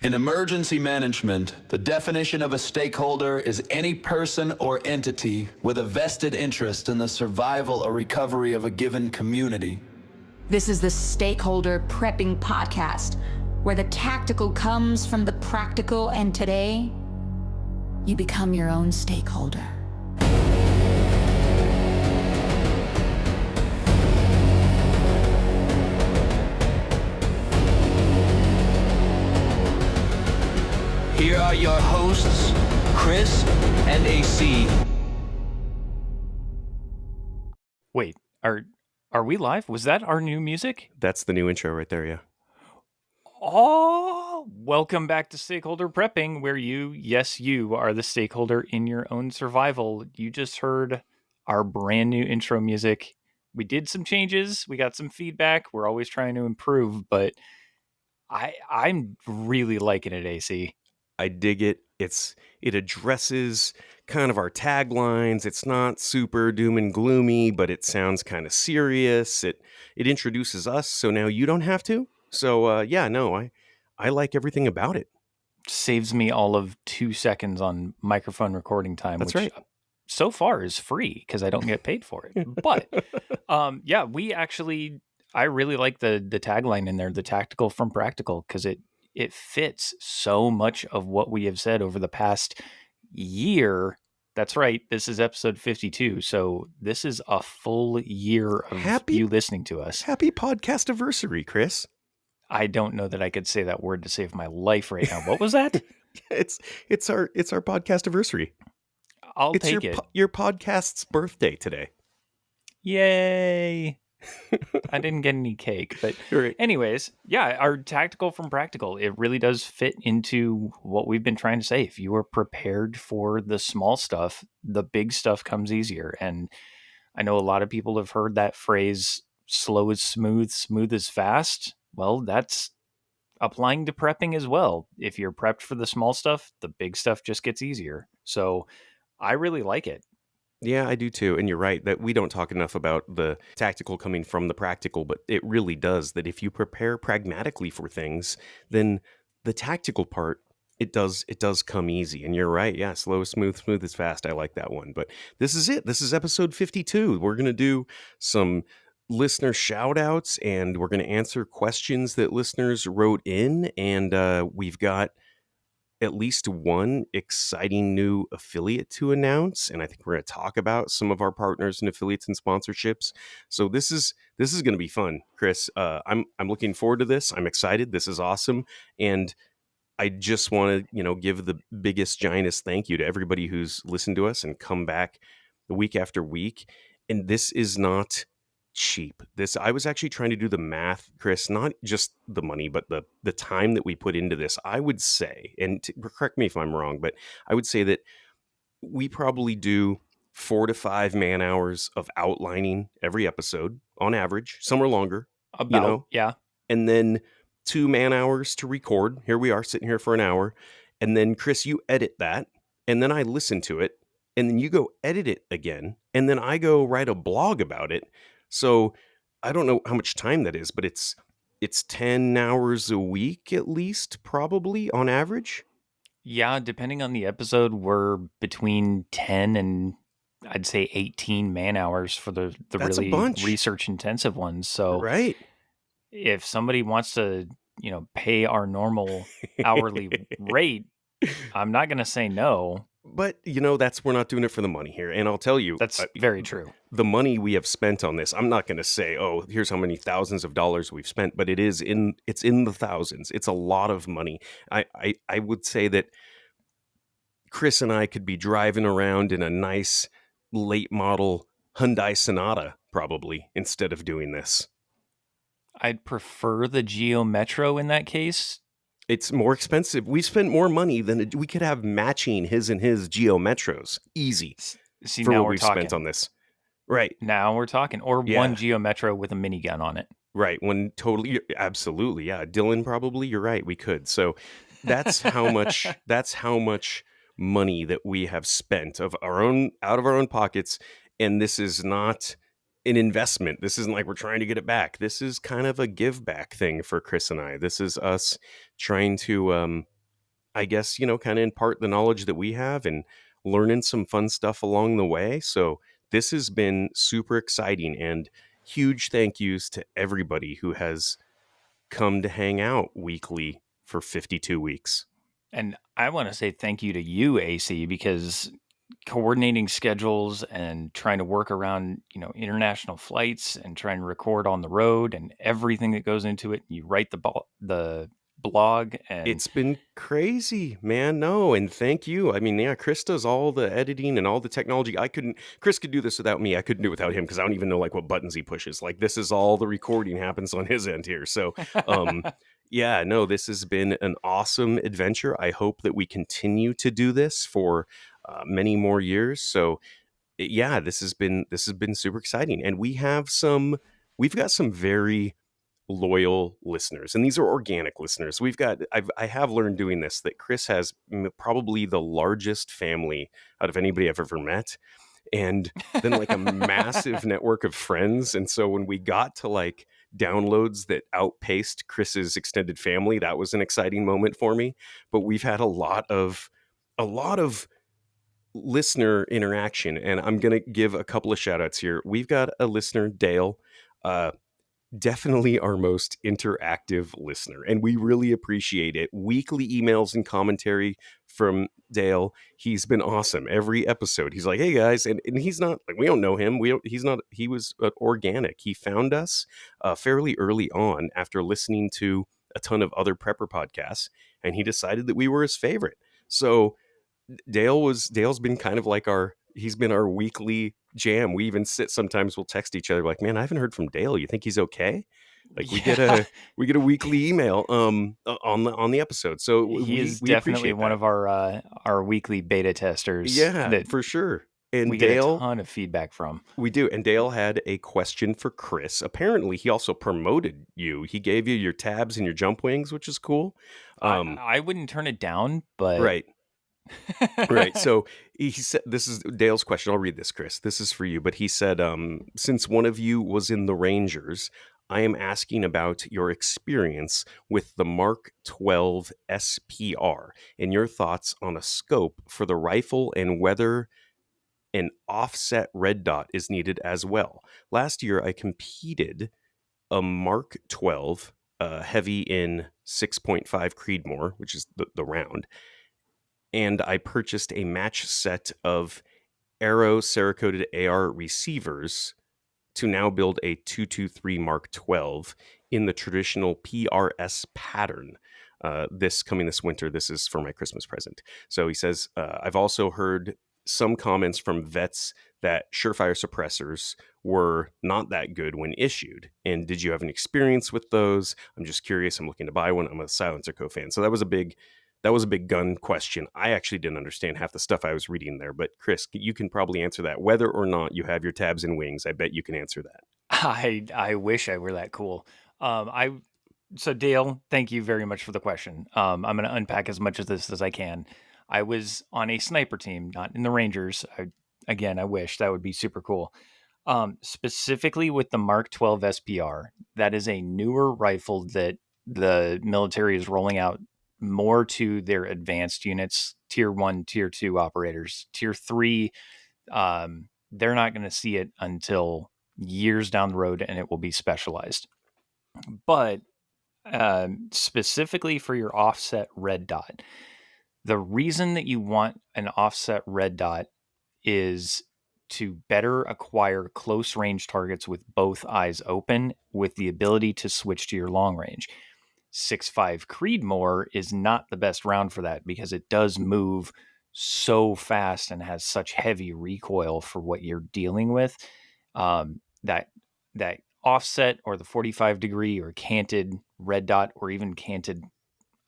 In emergency management, the definition of a stakeholder is any person or entity with a vested interest in the survival or recovery of a given community. This is the Stakeholder Prepping Podcast, where the tactical comes from the practical, and today, you become your own stakeholder. Here are your hosts, Chris and AC. Wait, are we live? Was that our new music? That's the new intro right there, yeah. Oh, welcome back to Stakeholder Prepping, where you are the stakeholder in your own survival. You just heard our brand new intro music. We did some changes. We got some feedback. We're always trying to improve, but I'm really liking it, AC. I dig it. It addresses kind of our taglines. It's not super doom and gloomy, but it sounds kind of serious. It introduces us, so now you don't have to. So I like everything about it. Saves me all of 2 seconds on microphone recording time. That's which right. So far is free because I don't get paid for it. But I really like the tagline in there, the tactical from practical, because it fits so much of what we have said over the past year. That's right. This is episode 52. So this is a full year of you listening to us. Happy Podcastiversary, Chris. I don't know that I could say that word to save my life right now. What was that? It's our Podcastiversary. I'll take it. Your podcast's birthday today. Yay. I didn't get any cake, but Right. anyways, our tactical from practical, it really does fit into what we've been trying to say. If you are prepared for the small stuff, the big stuff comes easier. And I know a lot of people have heard that phrase, slow is smooth, smooth is fast. Well, that's applying to prepping as well. If you're prepped for the small stuff, the big stuff just gets easier. So I really like it. Yeah, I do too. And you're right that we don't talk enough about the tactical coming from the practical, but it really does that if you prepare pragmatically for things, then the tactical part, it does come easy. And you're right. Yeah, slow is smooth, smooth is fast. I like that one. But this is it. This is episode 52. We're going to do some listener shout outs and we're going to answer questions that listeners wrote in. And we've got at least one exciting new affiliate to announce, and I think we're going to talk about some of our partners and affiliates and sponsorships. So this is going to be fun, Chris. I'm looking forward to this. I'm excited. This is awesome, and I just want to give the biggest, giantest thank you to everybody who's listened to us and come back week after week. And this is not cheap. I was actually trying to do the math, Chris, not just the money, but the time that we put into this. I would say, and correct me if I'm wrong, but I would say that we probably do 4 to 5 man hours of outlining every episode on average. Some are longer, yeah. And then 2 man hours to record. Here we are sitting here for an hour. And then Chris, you edit that. And then I listen to it. And then you go edit it again. And then I go write a blog about it. So I don't know how much time that is, but it's 10 hours a week at least, probably on average. Yeah, depending on the episode, we're between 10 and I'd say 18 man hours for the That's really a bunch. research intensive ones. So Right. if somebody wants to, pay our normal hourly rate, I'm not going to say no. But, we're not doing it for the money here. And I'll tell you, That's very true. The money we have spent on this, I'm not going to say, oh, here's how many thousands of dollars we've spent, but it's in the thousands. It's a lot of money. I would say that Chris and I could be driving around in a nice late model Hyundai Sonata probably instead of doing this. I'd prefer the Geo Metro in that case. It's more expensive. We spent more money than we could have matching his and his Geo Metros. Easy. See, for now what we're we've talking. spent on this. Right. Now we're talking. Or one Geo Metro with a minigun on it. Right. One totally. Absolutely. Yeah. Dylan, probably. You're right. We could. So that's how much. That's how much money that we have spent out of our own pockets. And this is not an investment. This isn't like we're trying to get it back. This is kind of a give back thing for Chris and I. This is us trying to, I guess, kind of impart the knowledge that we have and learning some fun stuff along the way. So this has been super exciting, and huge thank yous to everybody who has come to hang out weekly for 52 weeks. And I want to say thank you to you, AC, because coordinating schedules and trying to work around, international flights and trying to record on the road and everything that goes into it. You write the blog, and It's been crazy, man. No, and thank you. I mean, yeah, Chris does all the editing and all the technology. Chris could do this without me. I couldn't do it without him because I don't even know like what buttons he pushes. Like, this is all the recording happens on his end here. So, yeah, no, this has been an awesome adventure. I hope that we continue to do this for many more years. So, yeah, this has been super exciting, and we've got some very loyal listeners, and these are organic listeners. I have learned doing this that Chris has probably the largest family out of anybody I've ever met, and then like a massive network of friends. And so when we got to like downloads that outpaced Chris's extended family, that was an exciting moment for me. But we've had a lot of listener interaction, and I'm gonna give a couple of shout outs here. We've got a listener, Dale, definitely our most interactive listener, and we really appreciate it. Weekly emails and commentary from Dale. He's been awesome. Every episode he's like, hey guys, and he's not like, we don't know him, he was organic. He found us fairly early on after listening to a ton of other prepper podcasts, and he decided that we were his favorite. So Dale's been kind of like he's been our weekly jam. We even sometimes we'll text each other like, man, I haven't heard from Dale. You think he's okay? Like we get a weekly email on the episode. So he is we definitely appreciate one that. of our weekly beta testers. Yeah, that for sure. And we Dale, get a ton of feedback from. we do. And Dale had a question for Chris. Apparently, he also promoted you. He gave you your tabs and your jump wings, which is cool. I wouldn't turn it down, but Right. Right. So he said, this is Dale's question. I'll read this, Chris. This is for you. But he said, since one of you was in the Rangers, I am asking about your experience with the Mark 12 SPR and your thoughts on a scope for the rifle and whether an offset red dot is needed as well. Last year, I competed a Mark 12 heavy in 6.5 Creedmoor, which is the round. And I purchased a match set of Arrow Cerakoted AR receivers to now build a 223 Mark 12 in the traditional PRS pattern. This winter, this is for my Christmas present. So he says, I've also heard some comments from vets that Surefire suppressors were not that good when issued. And did you have an experience with those? I'm just curious. I'm looking to buy one. I'm a Silencer Co fan. So that was a big gun question. I actually didn't understand half the stuff I was reading there, but Chris, you can probably answer that. Whether or not you have your tabs and wings, I bet you can answer that. I wish I were that cool. So Dale, thank you very much for the question. I'm going to unpack as much of this as I can. I was on a sniper team, not in the Rangers. I wish that would be super cool. Specifically with the Mark 12 SPR, that is a newer rifle that the military is rolling out more to their advanced units, tier 1, tier 2 operators. Tier 3, they're not going to see it until years down the road, and it will be specialized. But specifically for your offset red dot, the reason that you want an offset red dot is to better acquire close range targets with both eyes open, with the ability to switch to your long range. 6.5 Creedmoor is not the best round for that because it does move so fast and has such heavy recoil for what you're dealing with. That offset or the 45 degree or canted red dot or even canted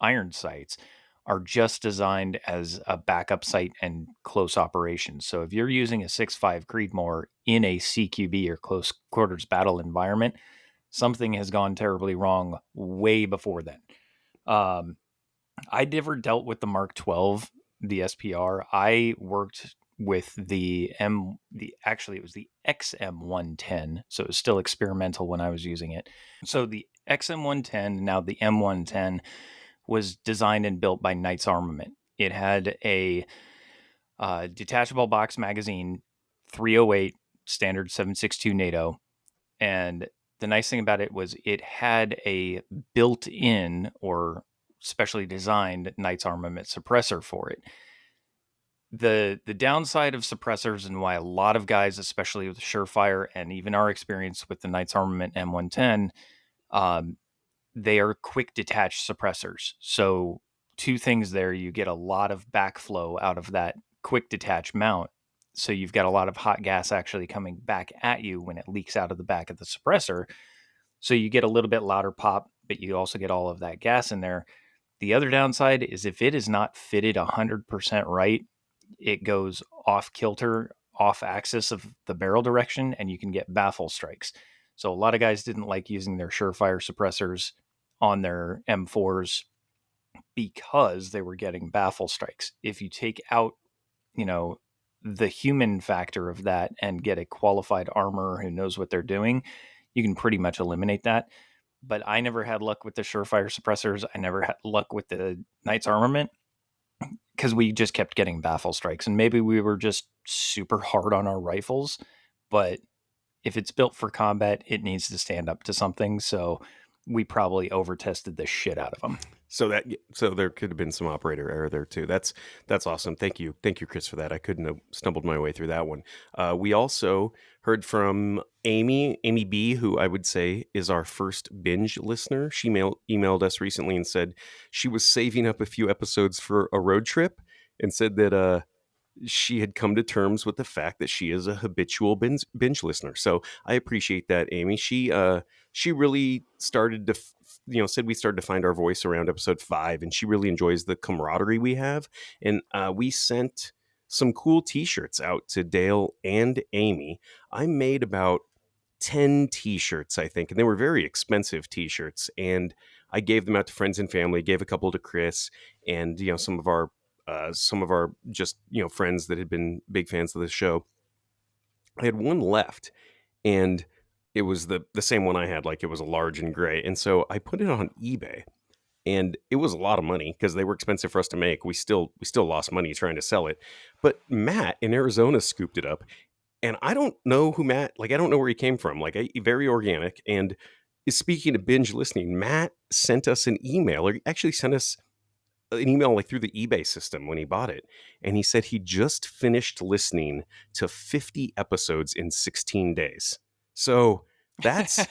iron sights are just designed as a backup sight and close operations. So if you're using a 6.5 Creedmoor in a CQB or close quarters battle environment, something has gone terribly wrong way before then. I never dealt with the Mark 12, the SPR. I worked with actually it was the XM110, so it was still experimental when I was using it. So the XM110, now the M110, was designed and built by Knights Armament. It had a detachable box magazine, 308 standard 7.62 NATO, and the nice thing about it was it had a built-in or specially designed Knights Armament suppressor for it. The downside of suppressors, and why a lot of guys, especially with Surefire and even our experience with the Knights Armament M110, they are quick detach suppressors. So two things there: you get a lot of backflow out of that quick detach mount. So you've got a lot of hot gas actually coming back at you when it leaks out of the back of the suppressor. So you get a little bit louder pop, but you also get all of that gas in there. The other downside is if it is not fitted 100% right, it goes off kilter, off axis of the barrel direction, and you can get baffle strikes. So a lot of guys didn't like using their Surefire suppressors on their M4s because they were getting baffle strikes. If you take out, the human factor of that and get a qualified armorer who knows what they're doing, you can pretty much eliminate that. But I never had luck with the Surefire suppressors. I never had luck with the Knights Armament because we just kept getting baffle strikes. And maybe we were just super hard on our rifles. But if it's built for combat, it needs to stand up to something. So we probably over-tested the shit out of them. So there could have been some operator error there too. That's awesome. Thank you, Chris, for that. I couldn't have stumbled my way through that one. We also heard from Amy B, who I would say is our first binge listener. She emailed us recently and said she was saving up a few episodes for a road trip, and said that she had come to terms with the fact that she is a habitual binge listener. So I appreciate that, Amy. She really started to, said we started to find our voice around episode 5, and she really enjoys the camaraderie we have. And we sent some cool t-shirts out to Dale and Amy. I made about 10 t-shirts, I think, and they were very expensive t-shirts. And I gave them out to friends and family, gave a couple to Chris, and, some of our just, friends that had been big fans of the show. I had one left, and it was the same one I had, like it was a large and gray. And so I put it on eBay, and it was a lot of money because they were expensive for us to make. We still lost money trying to sell it. But Matt in Arizona scooped it up, and I don't know who Matt, I don't know where he came from. Very organic. And speaking of binge listening, Matt sent us an email, or he actually sent us an email through the eBay system when he bought it. And he said he just finished listening to 50 episodes in 16 days. So that's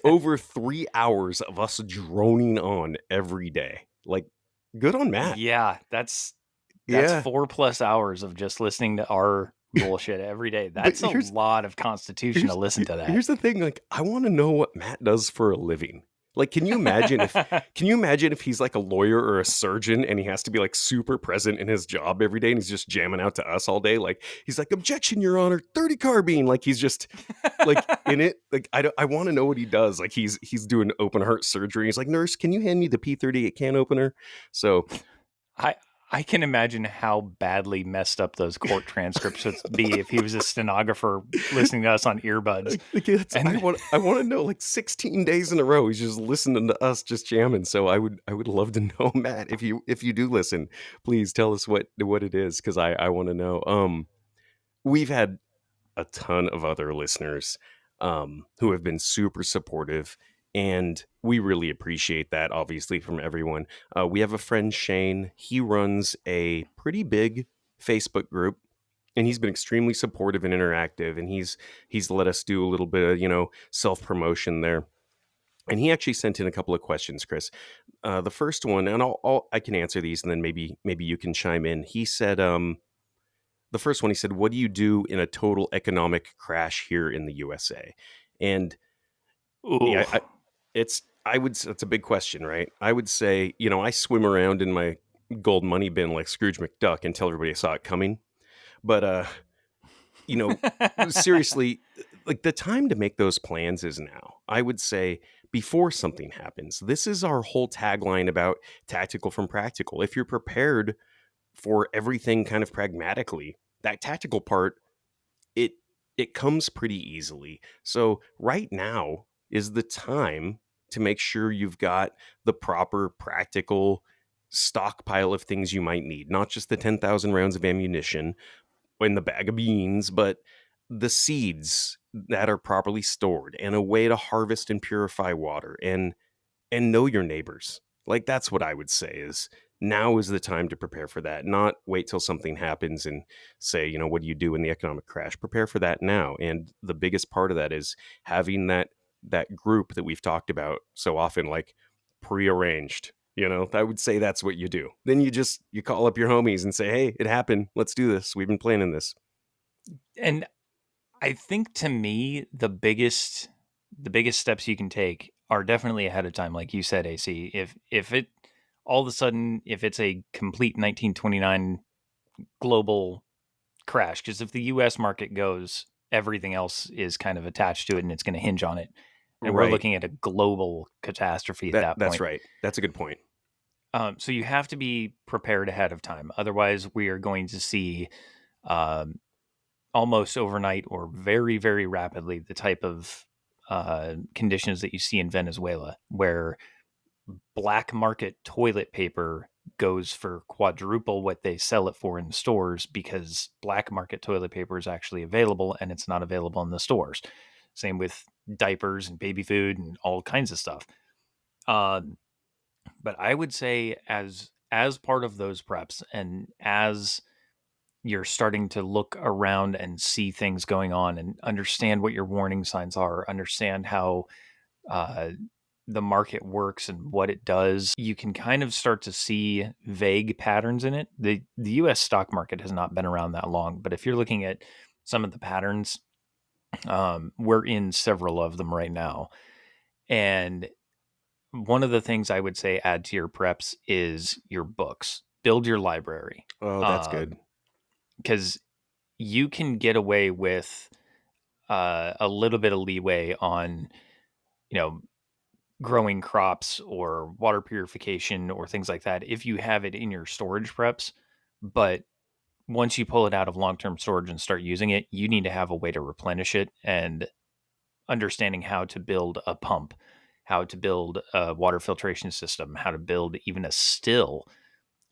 over 3 hours of us droning on every day. Good on Matt. Yeah, that's 4+ hours of just listening to our bullshit every day. That's a lot of constitution to listen to that. Here's the thing, I want to know what Matt does for a living. Can you imagine if he's like a lawyer or a surgeon, and he has to be super present in his job every day, and he's just jamming out to us all day? He's like, "Objection, Your Honor, 30 carbine." He's just in it. I want to know what he does. He's doing open heart surgery. He's like, "Nurse, can you hand me the P38 can opener?" So I can imagine how badly messed up those court transcripts would be if he was a stenographer listening to us on earbuds. I want to know, 16 days in a row he's just listening to us just jamming. So I would love to know, Matt, if you do listen, please tell us what it is, because I want to know. We've had a ton of other listeners who have been super supportive, and we really appreciate that, obviously, from everyone. We have a friend, Shane. He runs a pretty big Facebook group, and he's been extremely supportive and interactive, and he's let us do a little bit of, self-promotion there. And he actually sent in a couple of questions, Chris. The first one, and I can answer these, and then maybe you can chime in. He said, the first one, he said, "What do you do in a total economic crash here in the USA?" And yeah, it's a big question, right? I would say, I swim around in my gold money bin like Scrooge McDuck and tell everybody I saw it coming. But, seriously, the time to make those plans is now. I would say before something happens. This is our whole tagline about Tactical from Practical. If you're prepared for everything kind of pragmatically, that tactical part, it it comes pretty easily. So right now is the time to make sure you've got the proper practical stockpile of things you might need, not just the 10,000 rounds of ammunition in the bag of beans, but the seeds that are properly stored, and a way to harvest and purify water, and know your neighbors. Like, that's what I would say is now is the time to prepare for that, not wait till something happens and say, what do you do in the economic crash? Prepare for that now. And the biggest part of that is having that group that we've talked about so often, like prearranged. I would say that's what you do. Then you call up your homies and say, hey, it happened. Let's do this. We've been planning this. And I think, to me, the biggest steps you can take are definitely ahead of time, like you said, AC. If it all of a sudden, if it's a complete 1929 global crash, because if the U.S. market goes, everything else is kind of attached to it, and it's going to hinge on it. And we're Right. looking at a global catastrophe at that That's point. right. That's a good point. So you have to be prepared ahead of time. Otherwise, we are going to see um, almost overnight or very, very rapidly the type of conditions that you see in Venezuela, where black market toilet paper goes for quadruple what they sell it for in the stores, because black market toilet paper is actually available and it's not available in the stores. Same with diapers and baby food and all kinds of stuff. But I would say, as part of those preps, and as you're starting to look around and see things going on and understand what your warning signs are, understand how uh, the market works and what it does, you can kind of start to see vague patterns in it. The US stock market has not been around that long, but if you're looking at some of the patterns, we're in several of them right now. And one of the things I would say add to your preps is your books. Build your library. Oh, that's good. Because you can get away with a little bit of leeway on, you know, growing crops or water purification or things like that if you have it in your storage preps. But once you pull it out of long-term storage and start using it, you need to have a way to replenish it, and understanding how to build a pump, how to build a water filtration system, how to build even a still.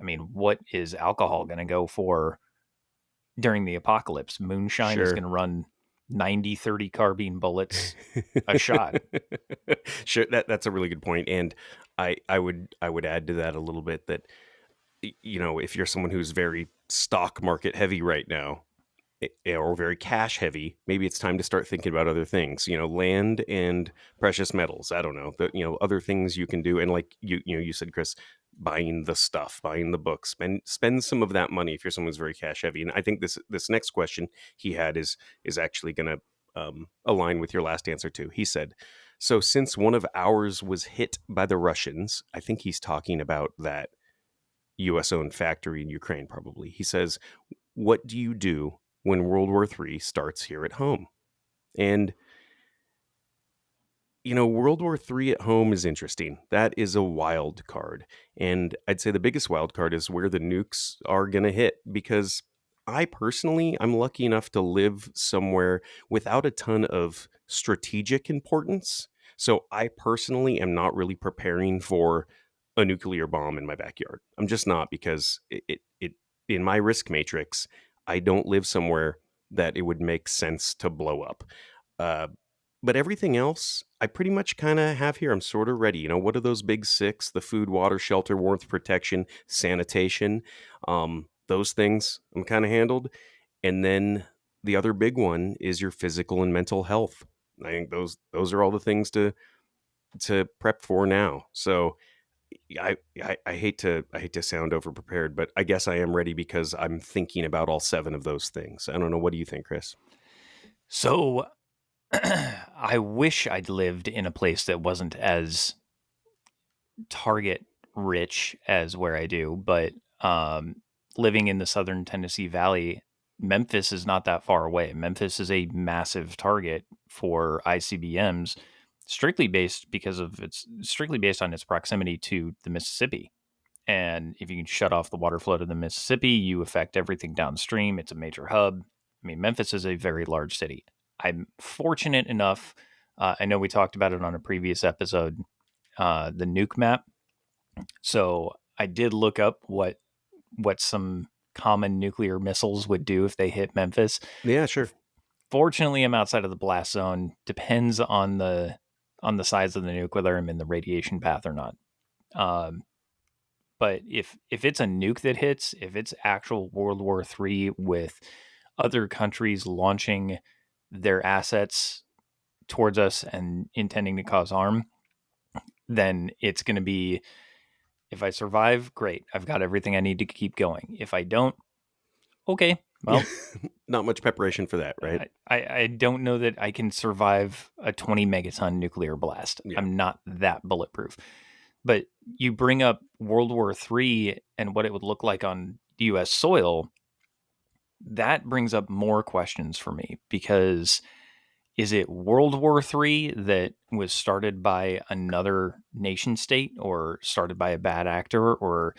I mean, what is alcohol going to go for during the apocalypse? Moonshine is Sure. going to run 90-30 carbine bullets a shot. Sure, that's a really good point. And I would add to that a little bit that if you're someone who's very stock market heavy right now, or very cash heavy, maybe it's time to start thinking about other things, land and precious metals. I don't know, other things you can do. And like you said, Chris, buying the stuff, buying the books, spend some of that money if you're someone who's very cash heavy. And I think this next question he had is actually going to align with your last answer too. He said, so since one of ours was hit by the Russians, I think he's talking about that US owned factory in Ukraine, probably. He says, what do you do when World War III starts here at home? And, World War III at home is interesting. That is a wild card. And I'd say the biggest wild card is where the nukes are going to hit, because I'm lucky enough to live somewhere without a ton of strategic importance. So I personally am not really preparing for a nuclear bomb in my backyard. I'm just not, because it in my risk matrix, I don't live somewhere that it would make sense to blow up. Uh, but everything else, I pretty much kind of have here. I'm sort of ready. What are those big six? The food, water, shelter, warmth, protection, sanitation. Those things I'm kind of handled. And then the other big one is your physical and mental health. I think those are all the things to prep for now. So I hate to sound over prepared, but I guess I am ready because I'm thinking about all seven of those things. I don't know. What do you think, Chris? So I wish I'd lived in a place that wasn't as target rich as where I do, but living in the southern Tennessee Valley, Memphis is not that far away. Memphis is a massive target for ICBMs, strictly based on its proximity to the Mississippi. And if you can shut off the water flow to the Mississippi, you affect everything downstream. It's a major hub. I mean, Memphis is a very large city. I'm fortunate enough. I know we talked about it on a previous episode, the nuke map. So I did look up what some common nuclear missiles would do if they hit Memphis. Yeah, sure. Fortunately, I'm outside of the blast zone. Depends on the size of the nuke, whether I'm in the radiation path or not. But if it's a nuke that hits, if it's actual World War III with other countries launching their assets towards us and intending to cause harm, then it's going to be, if I survive, great. I've got everything I need to keep going. If I don't, okay, well, not much preparation for that, right? I don't know that I can survive a 20 megaton nuclear blast. Yeah. I'm not that bulletproof. But you bring up World War III and what it would look like on U.S. soil. That brings up more questions for me, because is it World War III that was started by another nation state or started by a bad actor, or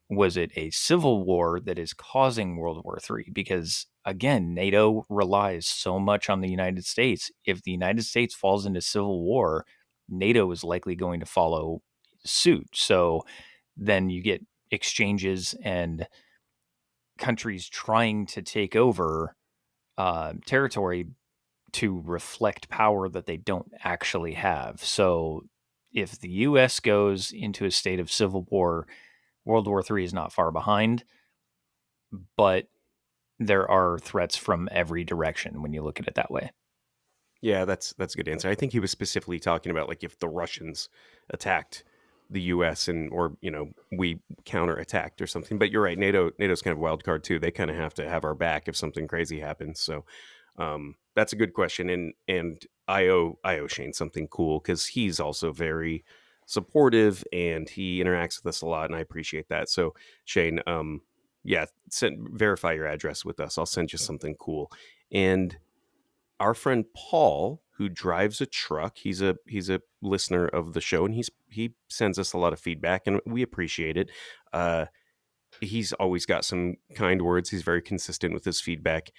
was it a civil war that is causing World War III? Because again, NATO relies so much on the United States. If the United States falls into civil war, NATO is likely going to follow suit. So then you get exchanges and countries trying to take over territory to reflect power that they don't actually have. So if the US goes into a state of civil war, World War III is not far behind, but there are threats from every direction when you look at it that way. Yeah, that's a good answer. I think he was specifically talking about like if the Russians attacked the U.S. and or we counterattacked or something. But you're right, NATO's kind of a wild card too. They kind of have to have our back if something crazy happens. So that's a good question. And I owe Shane something cool because he's also very supportive and he interacts with us a lot, and I appreciate that. So Shane, yeah, verify your address with us. I'll send you something cool. And our friend Paul, who drives a truck, he's a listener of the show, and he sends us a lot of feedback, and we appreciate it. He's always got some kind words. He's very consistent with his feedback,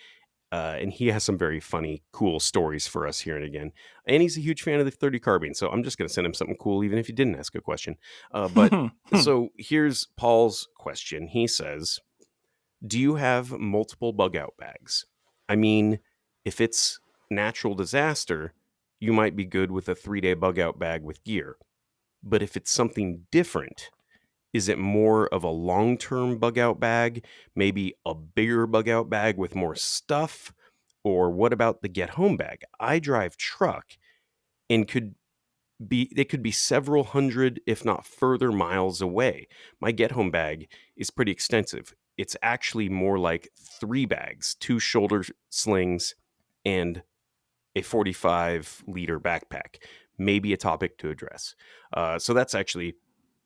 and he has some very funny, cool stories for us here and again. And he's a huge fan of the 30 carbine, so I'm just going to send him something cool, even if he didn't ask a question. But so here's Paul's question. He says, "Do you have multiple bug out bags? I mean, if it's natural disaster, you might be good with a 3-day bug out bag with gear. But if it's something different, is it more of a long-term bug out bag, maybe a bigger bug out bag with more stuff? Or what about the get home bag? I drive truck and it could be several hundred, if not further miles away. My get home bag is pretty extensive. It's actually more like 3 bags, 2 shoulder slings, and a 45-liter backpack. Maybe a topic to address." So that's actually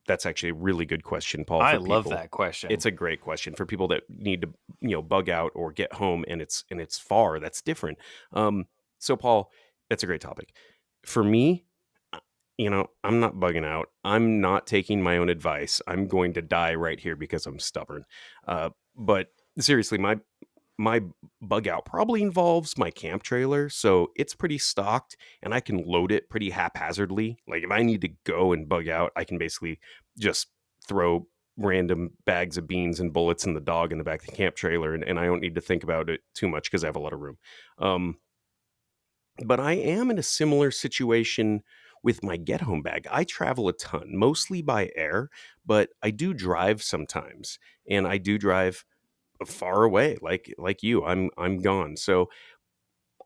a really good question, Paul. I love that question. It's a great question for people that need to bug out or get home, and it's far. That's different. So Paul, that's a great topic. For me, I'm not bugging out. I'm not taking my own advice. I'm going to die right here because I'm stubborn. But seriously, my bug out probably involves my camp trailer, so it's pretty stocked and I can load it pretty haphazardly. Like if I need to go and bug out, I can basically just throw random bags of beans and bullets in the dog in the back of the camp trailer, and I don't need to think about it too much because I have a lot of room. But I am in a similar situation with my get home bag. I travel a ton, mostly by air, but I do drive sometimes, and I do drive far away like you. I'm gone. So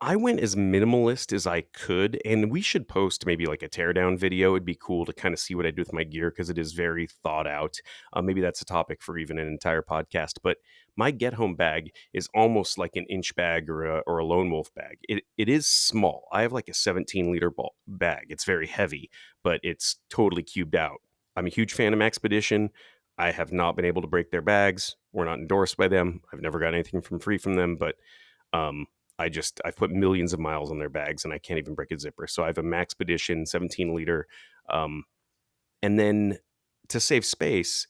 I went as minimalist as I could, and we should post maybe like a teardown video. It'd be cool to kind of see what I do with my gear because it is very thought out. Maybe that's a topic for even an entire podcast. But my get home bag is almost like an inch bag or a lone wolf bag. It is small. I have like a 17-liter bag. It's very heavy, but it's totally cubed out. I'm a huge fan of Maxpedition. I have not been able to break their bags. We're not endorsed by them. I've never got anything free from them, but I've put millions of miles on their bags and I can't even break a zipper. So I have a Maxpedition 17-liter. And then to save space,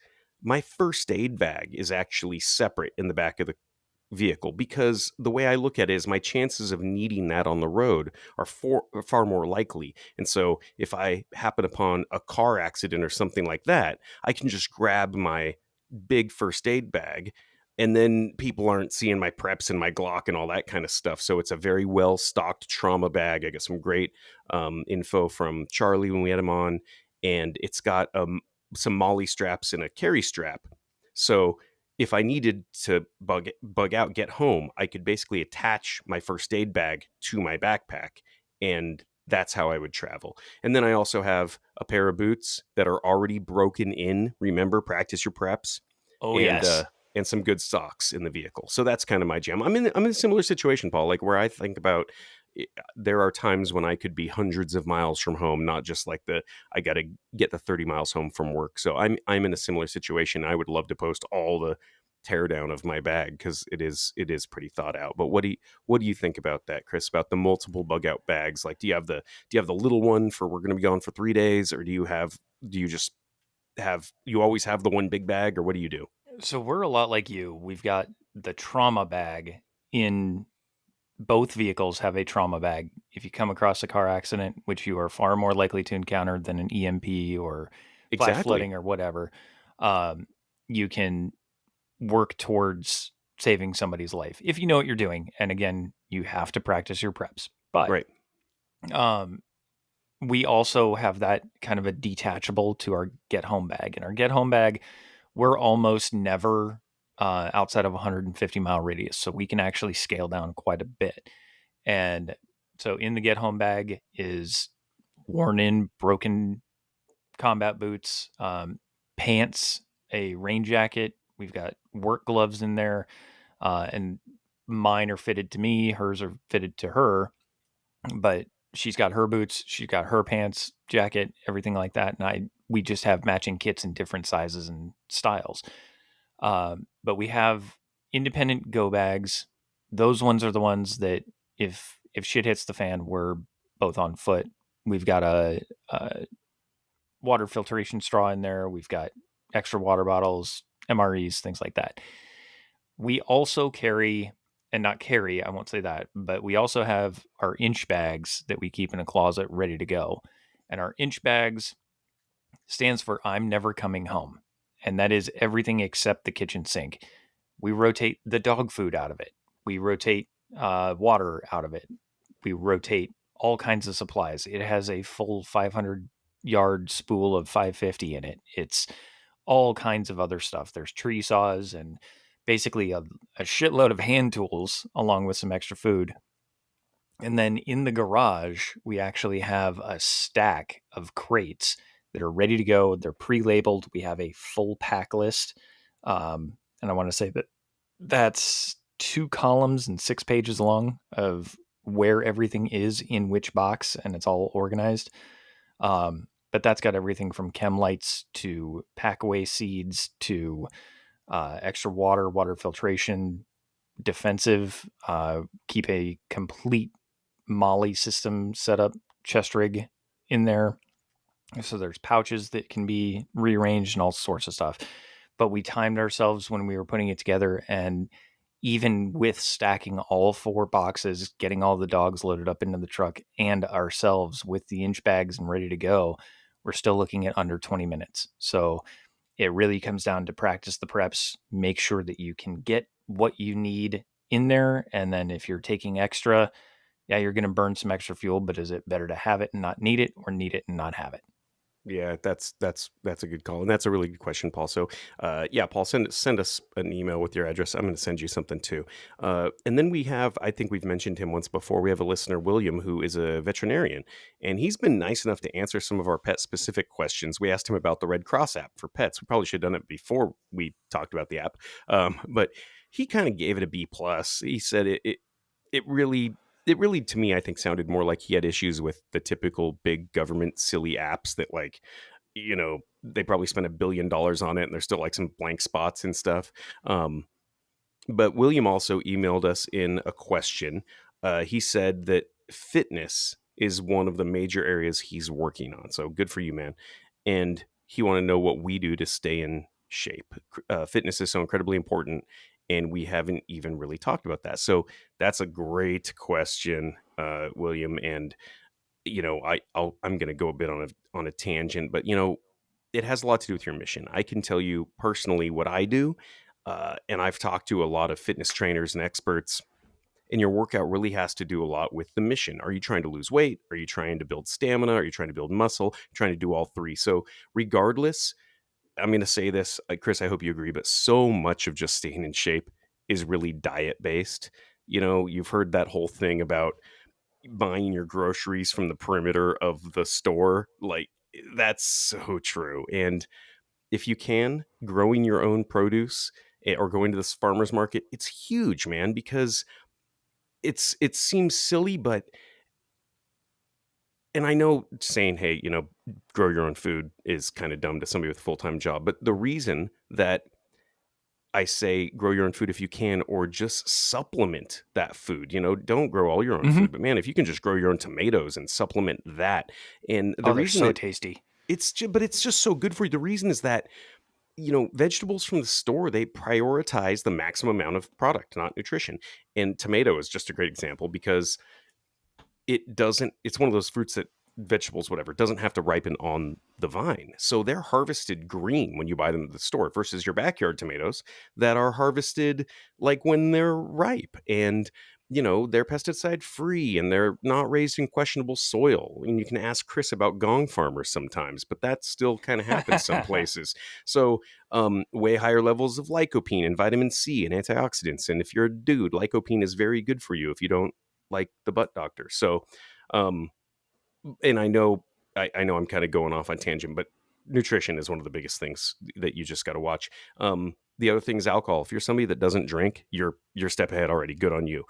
my first aid bag is actually separate in the back of the vehicle, because the way I look at it is my chances of needing that on the road are far more likely. And so if I happen upon a car accident or something like that, I can just grab my big first aid bag, and then people aren't seeing my preps and my Glock and all that kind of stuff. So it's a very well stocked trauma bag. I got some great info from Charlie when we had him on, and it's got some Molly straps and a carry strap. So if I needed to bug out, get home, I could basically attach my first aid bag to my backpack, and that's how I would travel. And then I also have a pair of boots that are already broken in. Remember, practice your preps, Oh, and yes. and some good socks in the vehicle. So that's kind of my jam. I'm in a similar situation, Paul, like where I think about there are times when I could be hundreds of miles from home, not just like I got to get the 30 miles home from work. So I'm in a similar situation. I would love to post all the teardown of my bag because it is pretty thought out. But what do you think about that, Chris? About the multiple bug out bags? Like, do you have the little one for we're going to be gone for 3 days, or do you just have you always have the one big bag, or what do you do? So we're a lot like you. We've got the trauma bag in both vehicles have a trauma bag. If you come across a car accident, which you are far more likely to encounter than an EMP or flash Exactly. flooding or whatever, you can work towards saving somebody's life if you know what you're doing. And again, you have to practice your preps. But Right. um, we also have that kind of a detachable to our get home bag. And our get home bag, we're almost never outside of 150-mile radius. So we can actually scale down quite a bit. And so in the get home bag is worn in, broken combat boots, pants, a rain jacket. We've got work gloves in there. And mine are fitted to me, hers are fitted to her. But she's got her boots, she's got her pants, jacket, everything like that. And we just have matching kits in different sizes and styles. But we have independent go bags. Those ones are the ones that if shit hits the fan, we're both on foot. We've got a water filtration straw in there. We've got extra water bottles, MREs, things like that. We also carry, and not carry, I won't say that, but we also have our inch bags that we keep in a closet ready to go. And our inch bags stands for I'm never coming home. And that is everything except the kitchen sink. We rotate the dog food out of it. We rotate water out of it. We rotate all kinds of supplies. It has a full 500-yard spool of 550 in it. It's all kinds of other stuff. There's tree saws and basically a shitload of hand tools along with some extra food. And then in the garage, we actually have a stack of crates that are ready to go. They're pre-labeled. We have a full pack list. And I want to say that that's 2 columns and 6 pages long of where everything is in which box, and it's all organized. But that's got everything from chem lights to pack away seeds to extra water filtration, defensive, keep a complete Molly system set up, chest rig in there. So there's pouches that can be rearranged and all sorts of stuff. But we timed ourselves when we were putting it together, and even with stacking all 4 boxes, getting all the dogs loaded up into the truck and ourselves with the inch bags and ready to go, we're still looking at under 20 minutes. So it really comes down to practice the preps, make sure that you can get what you need in there. And then if you're taking extra, yeah, you're going to burn some extra fuel, but is it better to have it and not need it, or need it and not have it? Yeah, that's a good call, and that's a really good question, Paul. So, yeah, Paul, send us an email with your address. I'm going to send you something too. And then we have, I think we've mentioned him once before. We have a listener, William, who is a veterinarian, and he's been nice enough to answer some of our pet specific questions. We asked him about the Red Cross app for pets. We probably should have done it before we talked about the app, but he kind of gave it a B plus. He said it really to me, I think, sounded more like he had issues with the typical big government silly apps that, like, they probably spent $1 billion on it and there's still like some blank spots and stuff. But William also emailed us in a question. He said that fitness is one of the major areas he's working on. So good for you, man. And he wanted to know what we do to stay in shape. Fitness is so incredibly important, and we haven't even really talked about that. So that's a great question, William. And I'm going to go a bit on a tangent, but it has a lot to do with your mission. I can tell you personally what I do, and I've talked to a lot of fitness trainers and experts. And your workout really has to do a lot with the mission. Are you trying to lose weight? Are you trying to build stamina? Are you trying to build muscle? Trying to do all three. So regardless, I'm going to say this, Chris, I hope you agree, but so much of just staying in shape is really diet based. You've heard that whole thing about buying your groceries from the perimeter of the store. Like, that's so true. And if you can, growing your own produce or going to this farmer's market, it's huge, man, because it seems silly, but and I know saying, hey, grow your own food is kind of dumb to somebody with a full-time job, but the reason that I say grow your own food if you can, or just supplement that food. Don't grow all your own Hmm. food, but man, if you can just grow your own tomatoes and supplement that. And the Oh, they're reason so that tasty. but it's just so good for you. The reason is that, vegetables from the store, they prioritize the maximum amount of product, not nutrition. And tomato is just a great example because it's one of those fruits that vegetables, whatever, doesn't have to ripen on the vine. So they're harvested green when you buy them at the store versus your backyard tomatoes that are harvested like when they're ripe. And they're pesticide free and they're not raised in questionable soil. And you can ask Chris about gong farmers sometimes, but that still kind of happens some places. So way higher levels of lycopene and vitamin C and antioxidants. And if you're a dude, lycopene is very good for you if you don't like the butt doctor. So, um, and I know I'm kind of going off on tangent, but nutrition is one of the biggest things that you just got to watch. The other thing is alcohol. If you're somebody that doesn't drink, you're step ahead already. Good on you.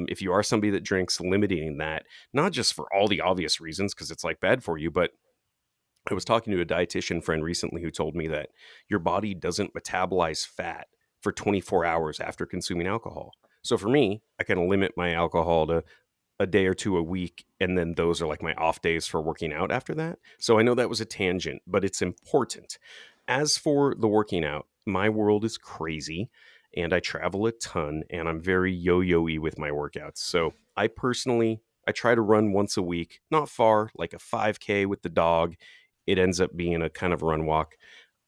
If you are somebody that drinks, limiting that, not just for all the obvious reasons, because it's like bad for you, but I was talking to a dietitian friend recently who told me that your body doesn't metabolize fat for 24 hours after consuming alcohol. So for me, I kind of limit my alcohol to a day or two a week, and then those are like my off days for working out after that. So I know that was a tangent, but it's important. As for the working out, my world is crazy and I travel a ton and I'm very yo-yo-y with my workouts. So I try to run once a week, not far, like a 5K with the dog. It ends up being a kind of run walk.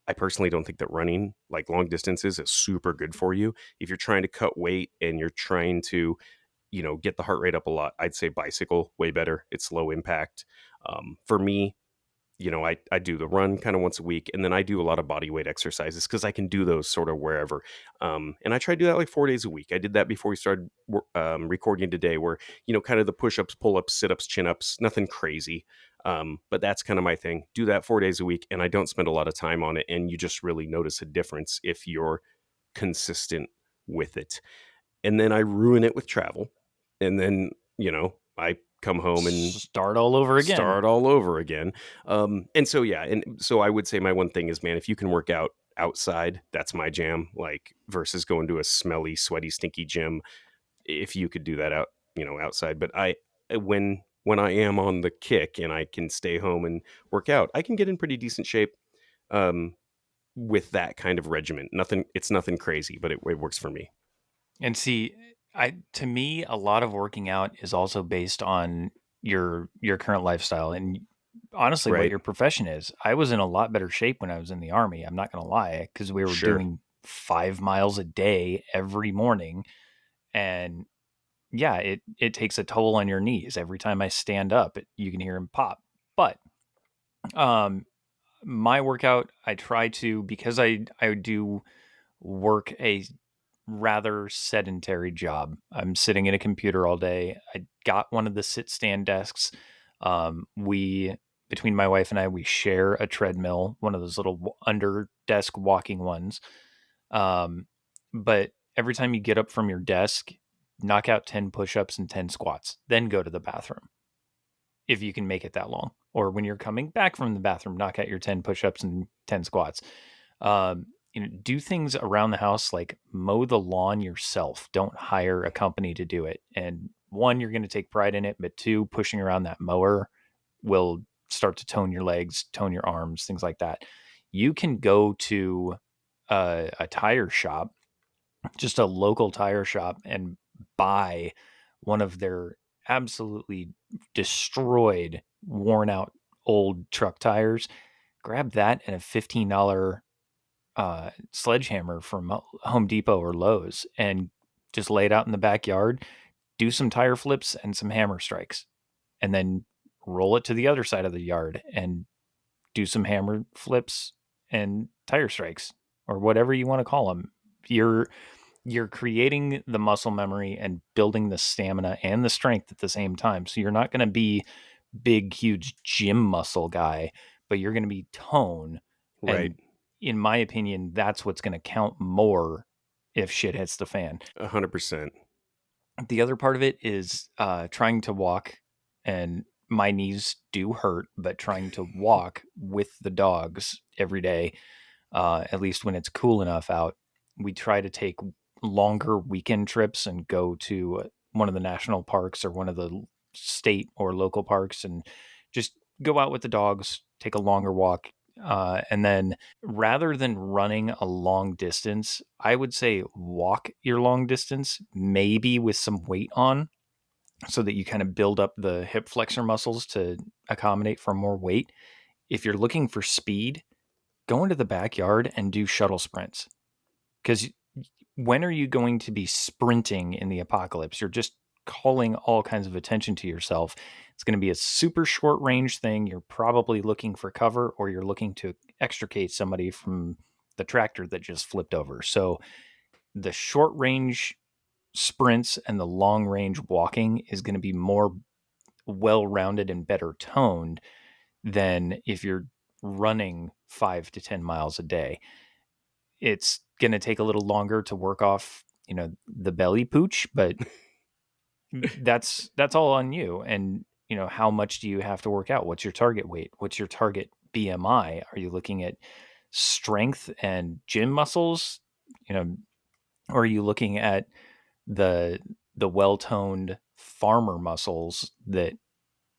I personally don't think that running like long distances is super good for you. If you're trying to cut weight and you're trying to get the heart rate up a lot, I'd say bicycle way better. It's low impact. For me, I do the run kind of once a week, and then I do a lot of body weight exercises because I can do those sort of wherever. And I try to do that like 4 days a week. I did that before we started recording today, where kind of the push-ups, pull-ups, sit-ups, chin-ups, nothing crazy. But that's kind of my thing. Do that 4 days a week, and I don't spend a lot of time on it. And you just really notice a difference if you're consistent with it. And then I ruin it with travel. And then, I come home and Start all over again. start all over again. And so, yeah. And so I would say my one thing is, man, if you can work out outside, that's my jam, like versus going to a smelly, sweaty, stinky gym. If you could do that outside. But when I am on the kick and I can stay home and work out, I can get in pretty decent shape um, with that kind of regimen. It's nothing crazy, but it works for me. And see, to me, a lot of working out is also based on your current lifestyle and honestly what Right. your profession is. I was in a lot better shape when I was in the army. I'm not going to lie, because we were Sure. doing 5 miles a day every morning, and yeah, it takes a toll on your knees. Every time I stand up, you can hear them pop. But um, my workout, I try to, because I do work a rather sedentary job. I'm sitting at a computer all day. I got one of the sit stand desks. We Between my wife and I, we share a treadmill, one of those little under desk walking ones. Um, but every time you get up from your desk, knock out 10 push-ups and 10 squats, then go to the bathroom if you can make it that long. Or when you're coming back from the bathroom, knock out your 10 push-ups and 10 squats. Do things around the house like mow the lawn yourself. Don't hire a company to do it. And one, you're going to take pride in it, but two, pushing around that mower will start to tone your legs, tone your arms, things like that. You can go to a tire shop, just a local tire shop, and buy one of their absolutely destroyed, worn out old truck tires. Grab that and a $15 sledgehammer from Home Depot or Lowe's and just lay it out in the backyard, do some tire flips and some hammer strikes, and then roll it to the other side of the yard and do some hammer flips and tire strikes, or whatever you want to call them. You're creating the muscle memory and building the stamina and the strength at the same time. So you're not going to be big, huge gym muscle guy, but you're going to be tone. Right. And in my opinion, that's what's going to count more if shit hits the fan. 100%. The other part of it is trying to walk, and my knees do hurt, but trying to walk with the dogs every day, at least when it's cool enough out. We try to take longer weekend trips and go to one of the national parks or one of the state or local parks and just go out with the dogs, take a longer walk. And then rather than running a long distance, I would say walk your long distance, maybe with some weight on, so that you kind of build up the hip flexor muscles to accommodate for more weight. If you're looking for speed, go into the backyard and do shuttle sprints. Because when are you going to be sprinting in the apocalypse? You're just calling all kinds of attention to yourself. It's going to be a super short range thing. You're probably looking for cover, or you're looking to extricate somebody from the tractor that just flipped over. So the short range sprints and the long range walking is going to be more well-rounded and better toned than if you're running 5 to 10 miles a day. It's going to take a little longer to work off, the belly pooch, but that's all on you. And, how much do you have to work out? What's your target weight? What's your target BMI? Are you looking at strength and gym muscles? Or are you looking at the well-toned farmer muscles that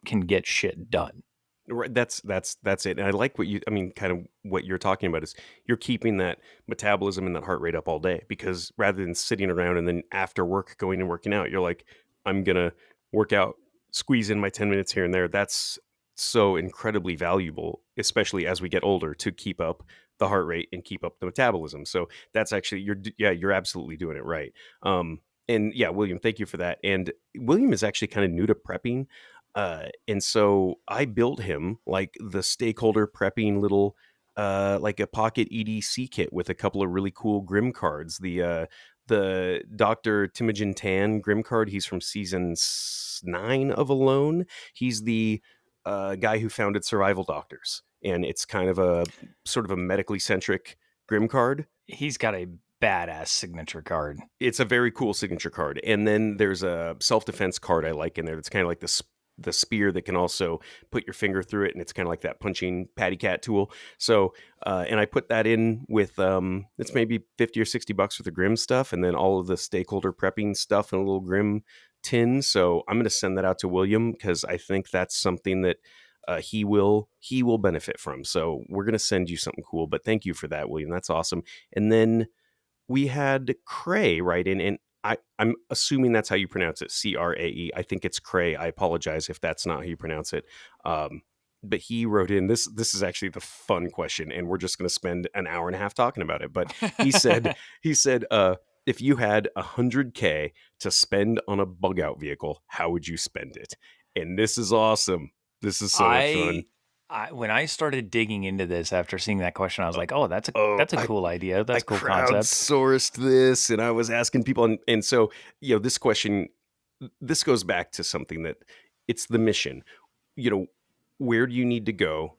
can get shit done? Right, that's it. And I like kind of what you're talking about is you're keeping that metabolism and that heart rate up all day, because rather than sitting around and then after work going and working out, you're like, I'm gonna work out, squeeze in my 10 minutes here and there. That's so incredibly valuable, especially as we get older, to keep up the heart rate and keep up the metabolism. So that's actually you're absolutely doing it right. And yeah, William, thank you for that. And William is actually kind of new to prepping. And so I built him like the stakeholder prepping little, like a pocket EDC kit with a couple of really cool Grim cards. The Dr. Timogen Tan Grim card. He's from season 9 of Alone. He's the guy who founded Survival Doctors, and it's kind of a sort of a medically centric Grim card. He's got a badass signature card. It's a very cool signature card. And then there's a self-defense card I like in there. That's kind of like the spear that can also put your finger through it, and it's kind of like that punching patty cat tool. So and I put that in with it's maybe $50 or $60 for the Grim stuff, and then all of the stakeholder prepping stuff in a little Grim tin. So I'm going to send that out to William, because I think that's something that he will benefit from. So we're going to send you something cool. But thank you for that, William. That's awesome. And then we had Cray write in, and I'm assuming that's how you pronounce it, Crae. I think it's Cray. I apologize if that's not how you pronounce it. But he wrote in, this is actually the fun question, and we're just going to spend an hour and a half talking about it. But he said, if you had $100K to spend on a bug out vehicle, how would you spend it? And this is awesome. This is so much fun. When I started digging into this after seeing that question, I was like, "Oh, that's a cool idea. That's a cool concept." I crowdsourced this, and I was asking people, and so this question, this goes back to something that it's the mission. Where do you need to go,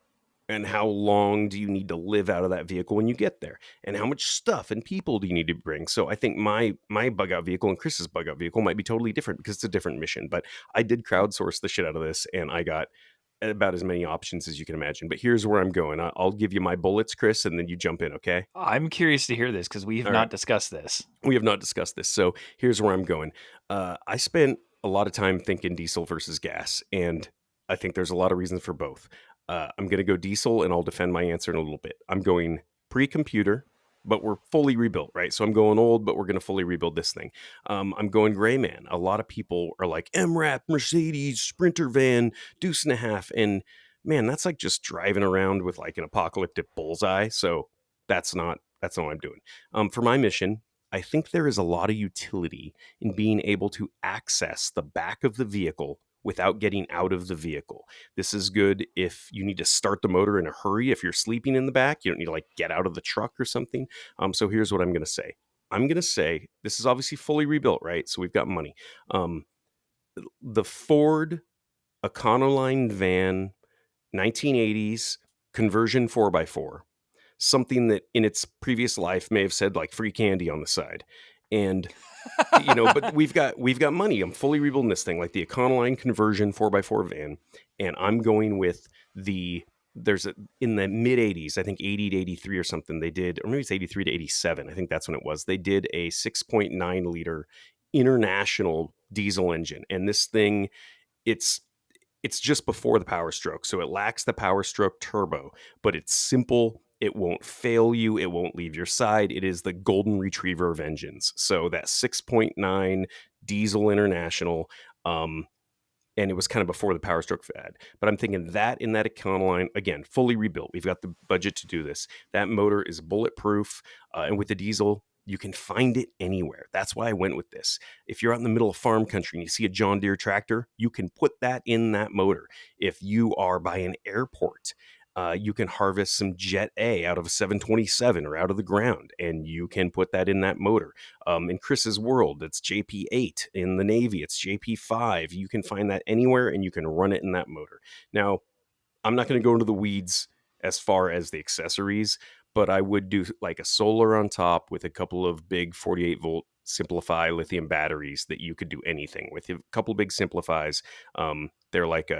and how long do you need to live out of that vehicle when you get there, and how much stuff and people do you need to bring? So I think my bug out vehicle and Chris's bug out vehicle might be totally different, because it's a different mission. But I did crowdsource the shit out of this, and I got about as many options as you can imagine. But here's where I'm going. I'll give you my bullets, Chris, and then you jump in, okay? I'm curious to hear this, because we have not discussed this. We have not discussed this. So here's where I'm going. I spent a lot of time thinking diesel versus gas, and I think there's a lot of reasons for both. I'm going to go diesel, and I'll defend my answer in a little bit. I'm going pre-computer, but we're fully rebuilt, right? So I'm going old, but we're going to fully rebuild this thing. I'm going gray man. A lot of people are like MRAP, Mercedes, Sprinter van, deuce and a half. And man, that's like just driving around with like an apocalyptic bullseye. So that's not what I'm doing. For my mission, I think there is a lot of utility in being able to access the back of the vehicle without getting out of the vehicle. This is good if you need to start the motor in a hurry. If you're sleeping in the back, you don't need to like get out of the truck or something. So here's what I'm going to say. I'm going to say this is obviously fully rebuilt, right? So we've got money. The Ford Econoline van, 1980s conversion 4x4, something that in its previous life may have said like free candy on the side. And but we've got money. I'm fully rebuilding this thing, like the Econoline conversion 4x4 van, and I'm going with in the mid 80s, I think 80 to 83 or something, they did, or maybe it's 83 to 87, I think that's when it was. They did a 6.9 liter international diesel engine, and this thing, it's just before the Power Stroke, so it lacks the Power Stroke turbo, but it's simple. It won't fail you. It won't leave your side. It is the golden retriever of engines. So that 6.9 diesel international, and it was kind of before the Power Stroke fad. But I'm thinking that in that Econoline, again, fully rebuilt. We've got the budget to do this. That motor is bulletproof, and with the diesel, you can find it anywhere. That's why I went with this. If you're out in the middle of farm country and you see a John Deere tractor, you can put that in that motor. If you are by an airport, you can harvest some Jet A out of a 727 or out of the ground, and you can put that in that motor. In Chris's world, it's JP8. In the Navy, it's JP5. You can find that anywhere, and you can run it in that motor. Now, I'm not going to go into the weeds as far as the accessories, but I would do like a solar on top with a couple of big 48 volt Simplify lithium batteries that you could do anything with. A couple of big Simplifies. They're like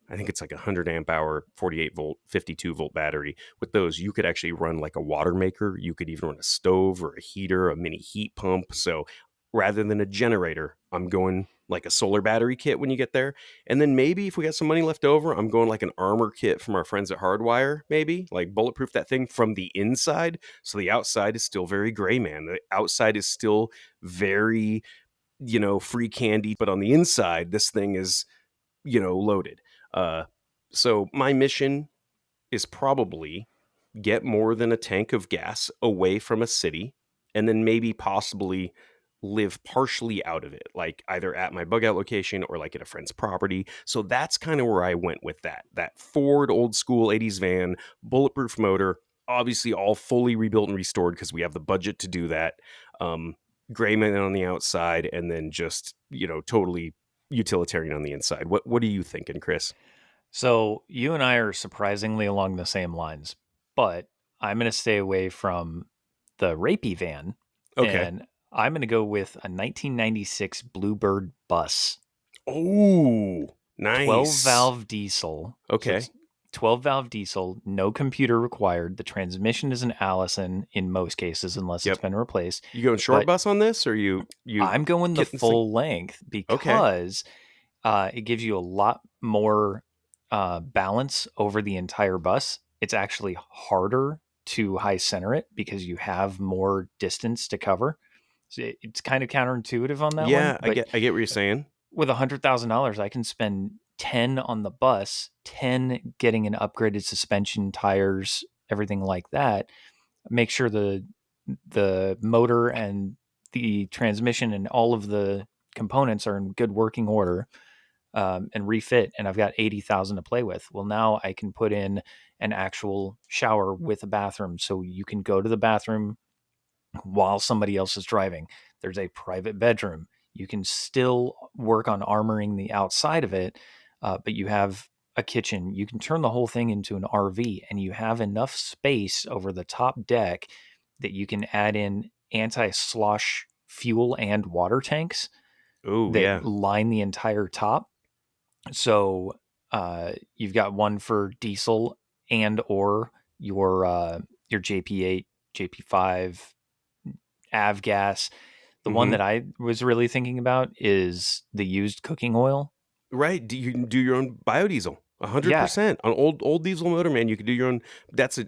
I think it's like a 100 amp hour, 48 volt, 52 volt battery. With those, you could actually run like a water maker. You could even run a stove or a heater, a mini heat pump. So rather than a generator, I'm going like a solar battery kit when you get there. And then maybe if we got some money left over, I'm going like an armor kit from our friends at Hardwire, maybe like bulletproof that thing from the inside. So the outside is still very gray, man. The outside is still very, free candy. But on the inside, this thing is, loaded. So my mission is probably get more than a tank of gas away from a city, and then maybe possibly live partially out of it, like either at my bug out location or like at a friend's property. So that's kind of where I went with that Ford old school 80s van, bulletproof motor, obviously all fully rebuilt and restored because we have the budget to do that. Gray man on the outside, and then just, totally utilitarian on the inside. What are you thinking, Chris? So you and I are surprisingly along the same lines, but I'm going to stay away from the rapey van, Okay. and I'm going to go with a 1996 Bluebird bus, Oh, 12 nice. valve diesel. Okay. So 12 valve diesel, no computer required. The transmission is an Allison in most cases, unless Yep. it's been replaced. You going short But bus on this, or you? I'm going the getting this thing- full length because it gives you a lot more balance over the entire bus. It's actually harder to high center it because you have more distance to cover. So it's kind of counterintuitive on that one. Yeah, I But get what you're saying. with $100,000, I can spend 10 on the bus, 10 getting an upgraded suspension, tires, everything like that. Make sure the motor and the transmission and all of the components are in good working order, and refit, and I've got 80,000 to play with. Well, now I can put in an actual shower with a bathroom, so you can go to the bathroom while somebody else is driving. There's a private bedroom. You can still work on armoring the outside of it, but you have a kitchen. You can turn the whole thing into an RV, and you have enough space over the top deck that you can add in anti-slosh fuel and water tanks Oh, that yeah. line the entire top. So you've got one for diesel and or your JP8, JP5, avgas. The one that I was really thinking about is the used cooking oil. Right. You can do your own biodiesel. Yeah, 100%. On old diesel motor, man, you could do your own.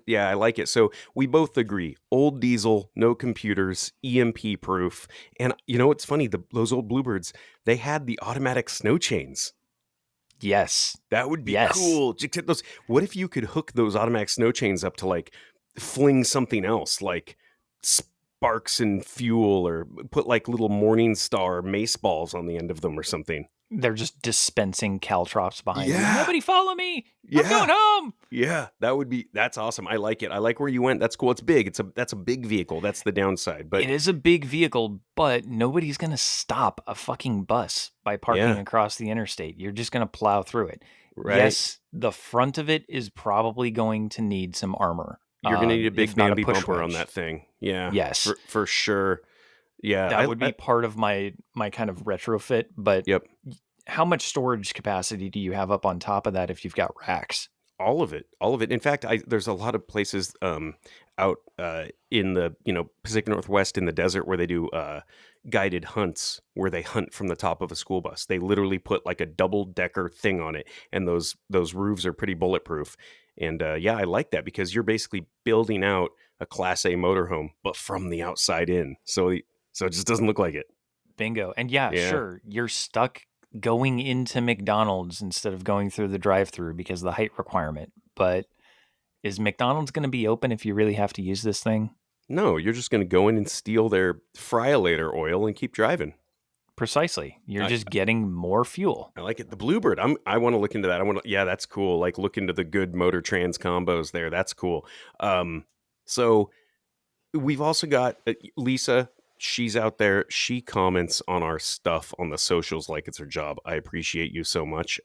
Yeah, I like it. So we both agree. Old diesel, no computers, EMP proof. And you know what's funny? Those old Bluebirds, they had the automatic snow chains. yes, That would be yes. cool. What if you could hook those automatic snow chains up to like fling something else, like sparks and fuel, or put like little Morning Star mace balls on the end of them or something? They're just dispensing caltrops behind you. Yeah. Nobody follow me. I'm Yeah. going home. Yeah, that's awesome. I like it. I like where you went. That's cool. It's big. That's a big vehicle. That's the downside. But It is a big vehicle, but nobody's going to stop a fucking bus by parking yeah, across the interstate. You're just going to plow through it. right. Yes, the front of it is probably going to need some armor, You're gonna need a big if not a Bambi push bumper on wedge. that thing. Yeah, Yes, for sure. Yeah, that would be part of my kind of retrofit. But yep. how much storage capacity do you have up on top of that if you've got racks? All of it, all of it. In fact, there's a lot of places out in the Pacific Northwest in the desert where they do guided hunts where they hunt from the top of a school bus. They literally put like a double decker thing on it, and those roofs are pretty bulletproof. And yeah, I like that because you're basically building out a Class A motorhome, but from the outside in. So it just doesn't look like it. Bingo. And yeah, Yeah. sure, you're stuck going into McDonald's instead of going through the drive-through because of the height requirement. But is McDonald's going to be open if you really have to use this thing? No, you're just going to go in and steal their fry-later oil and keep driving. Precisely. You're I, just getting more fuel. I like it. The Bluebird. I want to look into that. Yeah, that's cool. Like look into the good motor trans combos there. That's cool. So we've also got Lisa. She's out there. She comments on our stuff on the socials like it's her job. I appreciate you so much.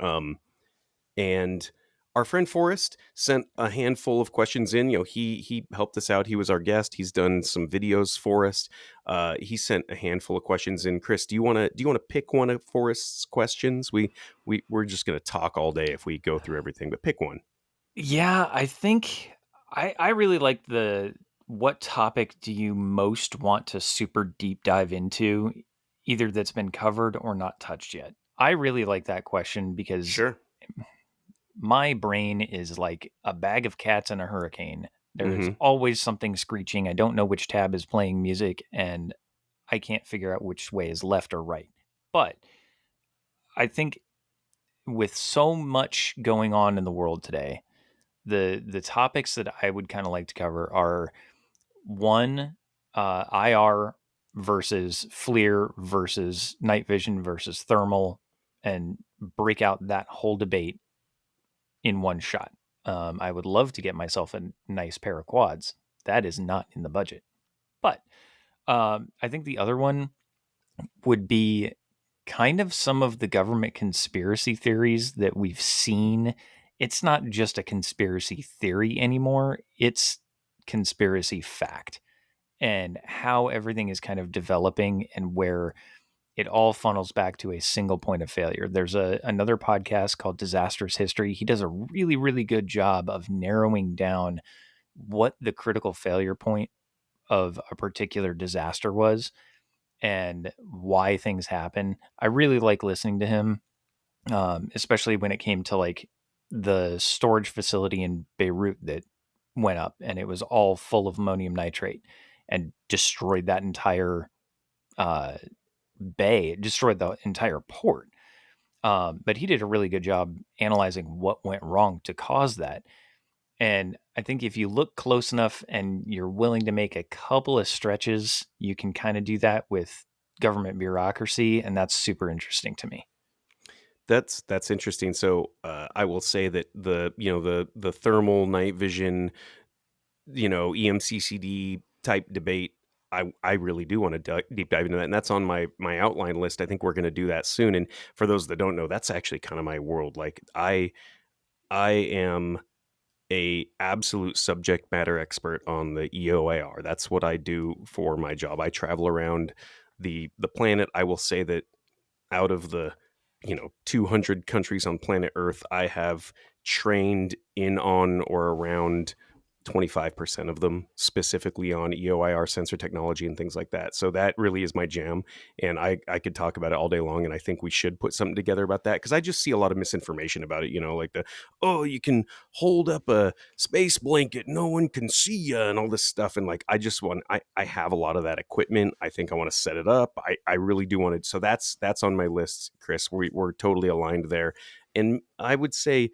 And our friend Forrest sent a handful of questions in. He helped us out. He was our guest. He's done some videos for us. He sent a handful of questions in. Chris, do you want to pick one of Forrest's questions? We're just going to talk all day if we go through everything, but pick one. Yeah, I think I really like what topic do you most want to super deep dive into, either that's been covered or not touched yet? I really like that question because Sure. my brain is like a bag of cats in a hurricane. There's Mhm. always something screeching. I don't know which tab is playing music, and I can't figure out which way is left or right. But I think with so much going on in the world today, the topics that I would kind of like to cover are one, IR versus FLIR versus night vision versus thermal, and break out that whole debate in one shot. I would love to get myself a nice pair of quads. That is not in the budget. But I think the other one would be kind of some of the government conspiracy theories that we've seen. It's not just a conspiracy theory anymore, it's conspiracy fact, and how everything is kind of developing and where it all funnels back to a single point of failure. There's another podcast called Disastrous History. He does a really, really good job of narrowing down what the critical failure point of a particular disaster was and why things happen. I really like listening to him, especially when it came to like the storage facility in Beirut that went up and it was all full of ammonium nitrate and destroyed that entire bay. It destroyed the entire port. But he did a really good job analyzing what went wrong to cause that. And I think if you look close enough and you're willing to make a couple of stretches, you can kind of do that with government bureaucracy, and that's super interesting to me. That's interesting. So I will say that the thermal night vision, EMCCD type debate, I really do want to deep dive into that, and that's on my outline list. I think we're going to do that soon. And for those that don't know, that's actually kind of my world. Like I am a absolute subject matter expert on the EOIR. That's what I do for my job. I travel around the planet. I will say that out of the 200 countries on planet Earth, I have trained in, on, or around 25% of them specifically on EOIR sensor technology and things like that. So that really is my jam. And I could talk about it all day long. And I think we should put something together about that, because I just see a lot of misinformation about it, like oh, you can hold up a space blanket, no one can see you, and all this stuff. And like, I have a lot of that equipment. I think I want to set it up. I really do want to. So that's on my list, Chris. We're totally aligned there. And I would say,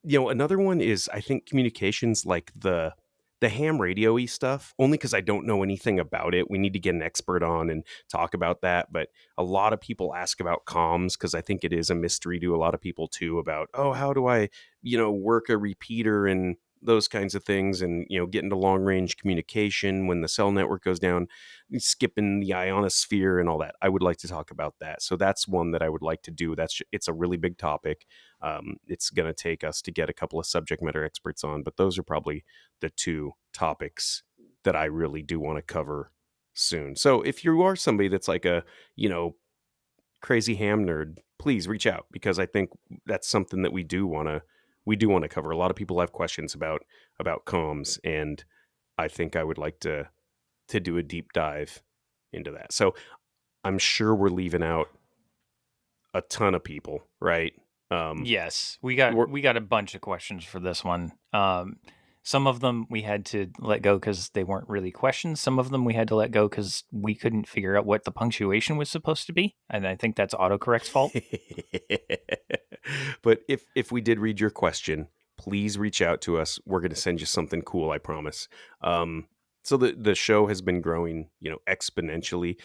another one is, I think, communications, like the ham radio-y stuff, only because I don't know anything about it. We need to get an expert on and talk about that. But a lot of people ask about comms, because I think it is a mystery to a lot of people too, about, oh, how do I, work a repeater and those kinds of things, and, get into long range communication when the cell network goes down, skipping the ionosphere and all that. I would like to talk about that. So that's one that I would like to do. It's a really big topic. It's going to take us to get a couple of subject matter experts on, but those are probably the two topics that I really do want to cover soon. So if you are somebody that's like a, crazy ham nerd, please reach out, because I think that's something that we do want to cover. A lot of people have questions about comms, and I think I would like to do a deep dive into that. So I'm sure we're leaving out a ton of people, right? Yes, we're- we got a bunch of questions for this one. Some of them we had to let go because they weren't really questions. Some of them we had to let go because we couldn't figure out what the punctuation was supposed to be, and I think that's autocorrect's fault. But if we did read your question, please reach out to us. We're going to send you something cool, I promise. So the show has been growing, exponentially.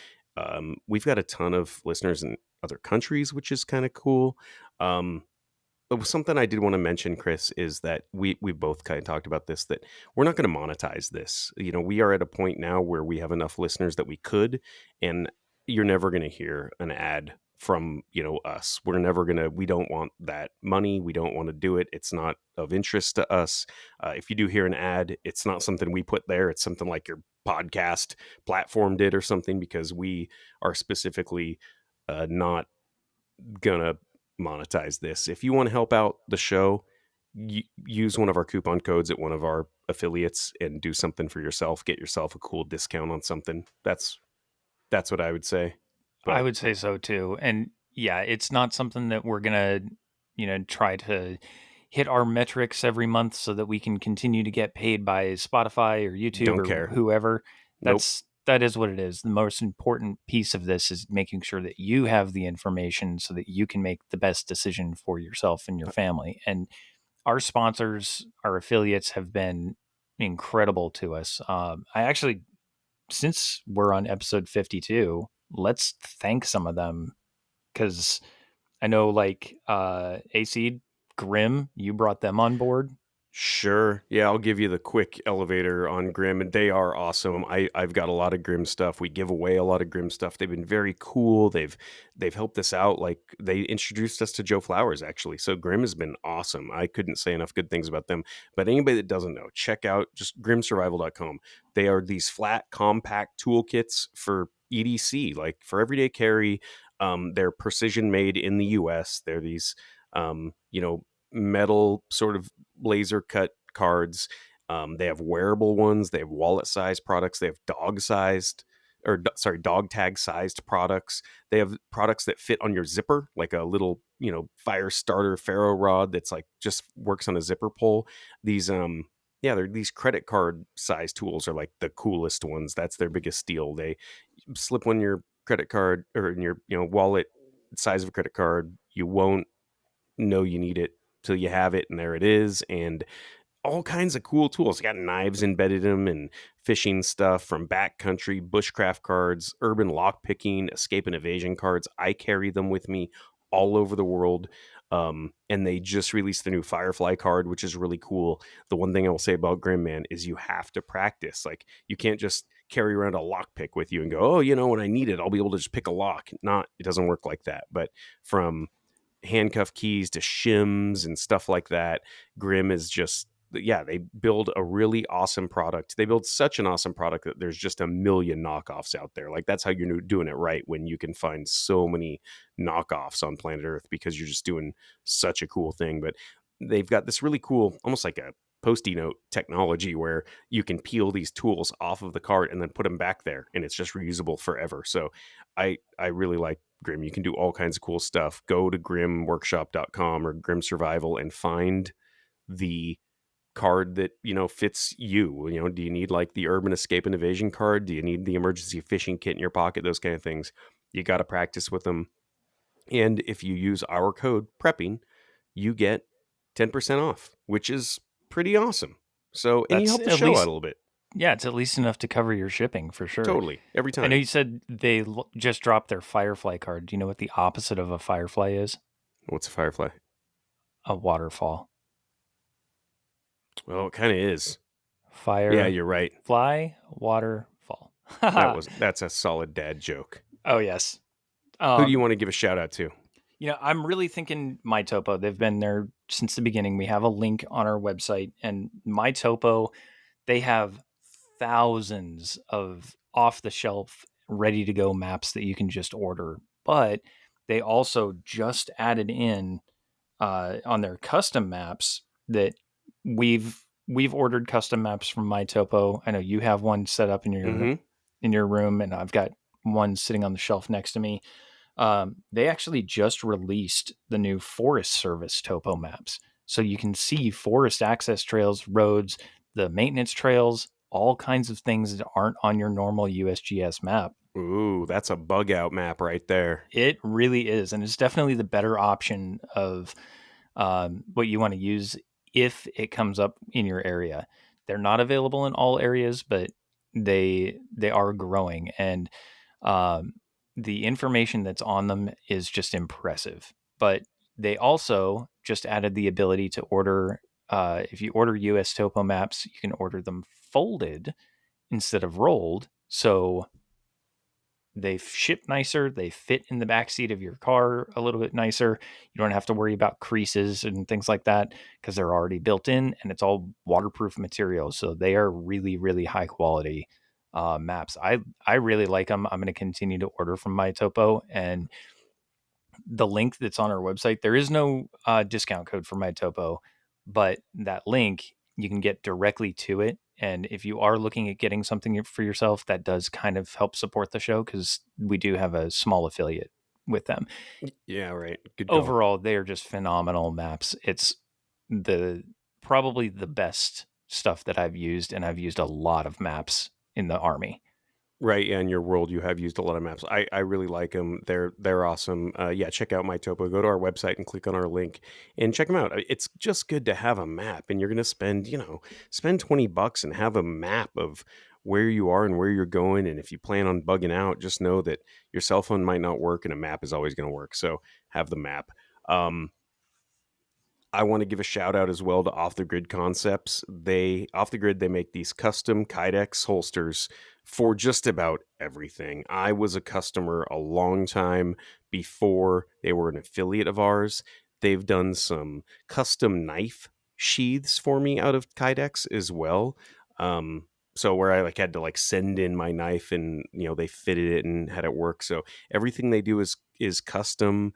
We've got a ton of listeners in other countries, which is kind of cool. But something I did want to mention, Chris, is that we both kind of talked about this, that we're not going to monetize this. We are at a point now where we have enough listeners that we could, and you're never going to hear an ad from, us. We don't want that money. We don't want to do it. It's not of interest to us. If you do hear an ad, it's not something we put there. It's something like your podcast platform did or something, because we are specifically not gonna monetize this. If you want to help out the show, use one of our coupon codes at one of our affiliates and do something for yourself. Get yourself a cool discount on something. That's what I would say. I But would say so too. And yeah, it's not something that we're gonna, try to hit our metrics every month so that we can continue to get paid by Spotify or YouTube don't or care. whoever. Nope. That is what it is. The most important piece of this is making sure that you have the information so that you can make the best decision for yourself and your family. And our sponsors, our affiliates, have been incredible to us. I actually, since we're on episode 52, let's thank some of them, because I know, like, AC Grim, you brought them on board. Sure. Yeah, I'll give you the quick elevator on Grim, and they are awesome. I've got a lot of Grim stuff. We give away a lot of Grim stuff. They've been very cool. They've helped us out. Like, they introduced us to Joe Flowers, actually. So Grim has been awesome. I couldn't say enough good things about them. But anybody that doesn't know, check out just grimsurvival.com. They are these flat, compact toolkits for EDC, like for everyday carry. They're precision made in the US. They're these metal sort of laser cut cards. They have wearable ones. They have wallet sized products. They have dog tag sized products. They have products that fit on your zipper, like a little, fire starter ferro rod that's like just works on a zipper pull. These, they're these credit card size tools are like the coolest ones. That's their biggest deal. They slip on your credit card or in your, wallet size of a credit card. You won't know you need it till you have it, and there it is. And all kinds of cool tools. They got knives embedded in them and fishing stuff from backcountry, bushcraft cards, urban lockpicking, escape and evasion cards. I carry them with me all over the world. And they just released the new Firefly card, which is really cool. The one thing I will say about Grim, man, is you have to practice. Like, you can't just carry around a lockpick with you and go, oh, when I need it, I'll be able to just pick a lock. It doesn't work like that. But from handcuff keys to shims and stuff like that, Grim is just, they build a really awesome product. They build such an awesome product that there's just a million knockoffs out there. Like, that's how you're doing it right, when you can find so many knockoffs on planet Earth, because you're just doing such a cool thing. But they've got this really cool, almost like a Post-it note technology where you can peel these tools off of the cart and then put them back there, and it's just reusable forever. So I really like Grim. You can do all kinds of cool stuff. Go to grimworkshop.com or Grim Survival and find the card that fits you. Do you need like the urban escape and evasion card? Do you need the emergency fishing kit in your pocket? Those kind of things. You got to practice with them. And if you use our code prepping, you get 10% off, which is pretty awesome. So, and you That's help the at show out least- a little bit. Yeah, it's at least enough to cover your shipping for sure. Totally. Every time. I know you said they just dropped their Firefly card. Do you know what the opposite of a Firefly is? What's a Firefly? A waterfall. Well, it kind of is. Fire. Yeah, you're right. Fly, waterfall. That's a solid dad joke. Oh, yes. Who do you want to give a shout out to? I'm really thinking MyTopo. They've been there since the beginning. We have a link on our website, and MyTopo, they have thousands of off-the-shelf, ready-to-go maps that you can just order. But they also just added in on their custom maps that we've ordered custom maps from MyTopo. I know you have one set up in your room, and I've got one sitting on the shelf next to me. They actually just released the new Forest Service topo maps. So you can see forest access trails, roads, the maintenance trails, all kinds of things that aren't on your normal USGS map. Ooh, that's a bug out map right there. It really is. And it's definitely the better option of what you want to use if it comes up in your area. They're not available in all areas, but they are growing. And the information that's on them is just impressive. But they also just added the ability to order, if you order US topo maps, you can order them folded instead of rolled. So they ship nicer. They fit in the backseat of your car a little bit nicer. You don't have to worry about creases and things like that because they're already built in, and it's all waterproof material. So they are really, really high quality maps. I really like them. I'm going to continue to order from MyTopo, and the link that's on our website, there is no discount code for MyTopo, but that link, you can get directly to it. And if you are looking at getting something for yourself, that does kind of help support the show because we do have a small affiliate with them. Yeah, right. Good call. Overall, they are just phenomenal maps. It's probably the best stuff that I've used, and I've used a lot of maps in the Army. Right, yeah, in your world, you have used a lot of maps. I really like them. They're awesome. Yeah, check out MyTopo. Go to our website and click on our link and check them out. It's just good to have a map, and you're going to spend $20 and have a map of where you are and where you're going. And if you plan on bugging out, just know that your cell phone might not work, and a map is always going to work. So have the map. I want to give a shout out as well to Off the Grid Concepts. Off the Grid, they make these custom Kydex holsters for just about everything. I was a customer a long time before they were an affiliate of ours. They've done some custom knife sheaths for me out of Kydex as well. So where I had to send in my knife, and they fitted it and had it work. So everything they do is custom.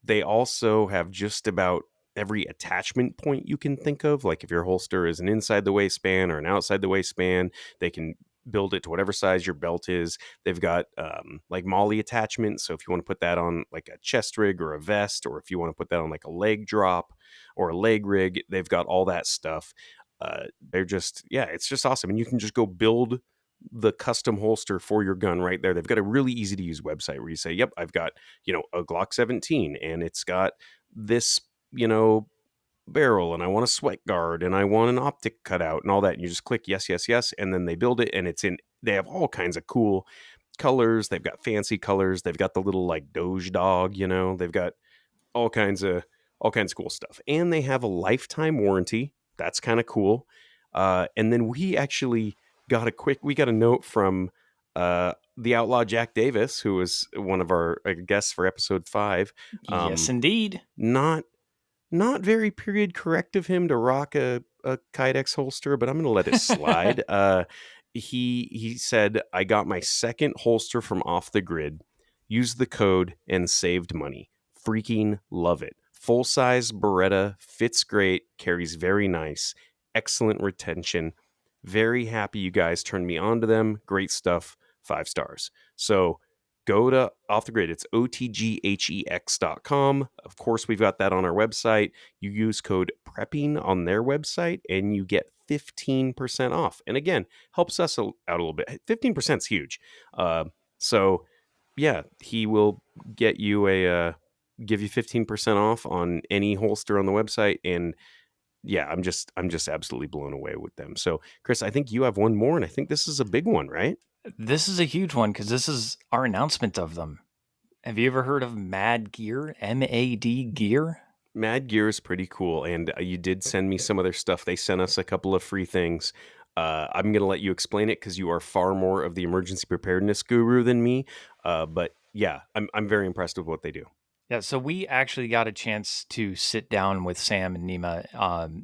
They also have just about every attachment point you can think of. Like if your holster is an inside the waistband or an outside the waistband, they can build it to whatever size your belt is. They've got MOLLE attachments. So if you want to put that on like a chest rig or a vest, or if you want to put that on like a leg drop or a leg rig, they've got all that stuff. It's just awesome. And you can just go build the custom holster for your gun right there. They've got a really easy to use website where you say, yep, I've got, a Glock 17 and it's got this, barrel, and I want a sweat guard, and I want an optic cutout and all that. And you just click yes, yes, yes. And then they build it, and they have all kinds of cool colors. They've got fancy colors. They've got the little Doge dog, they've got all kinds of cool stuff. And they have a lifetime warranty. That's kind of cool. And then we actually got a note from the outlaw Jack Davis, who was one of our guests for episode 5. Yes, indeed. Not very period correct of him to rock a Kydex holster, but I'm going to let it slide. He said, I got my second holster from Off the Grid, used the code, and saved money. Freaking love it. Full-size Beretta, fits great, carries very nice, excellent retention. Very happy you guys turned me on to them. Great stuff, 5 stars. So go to Off the Grid. It's otghex.com. Of course, we've got that on our website. You use code PREPPING on their website and you get 15% off. And again, helps us out a little bit. 15% is huge. So yeah, he will get you give you 15% off on any holster on the website. And yeah, I'm just absolutely blown away with them. So Chris, I think you have one more, and I think this is a big one, right? This is a huge one because this is our announcement of them. Have you ever heard of Mad Gear? MAD Gear? Mad Gear is pretty cool, and you did send me some of their stuff. They sent us a couple of free things. I'm going to let you explain it because you are far more of the emergency preparedness guru than me. But yeah, I'm very impressed with what they do. Yeah, so we actually got a chance to sit down with Sam and Nima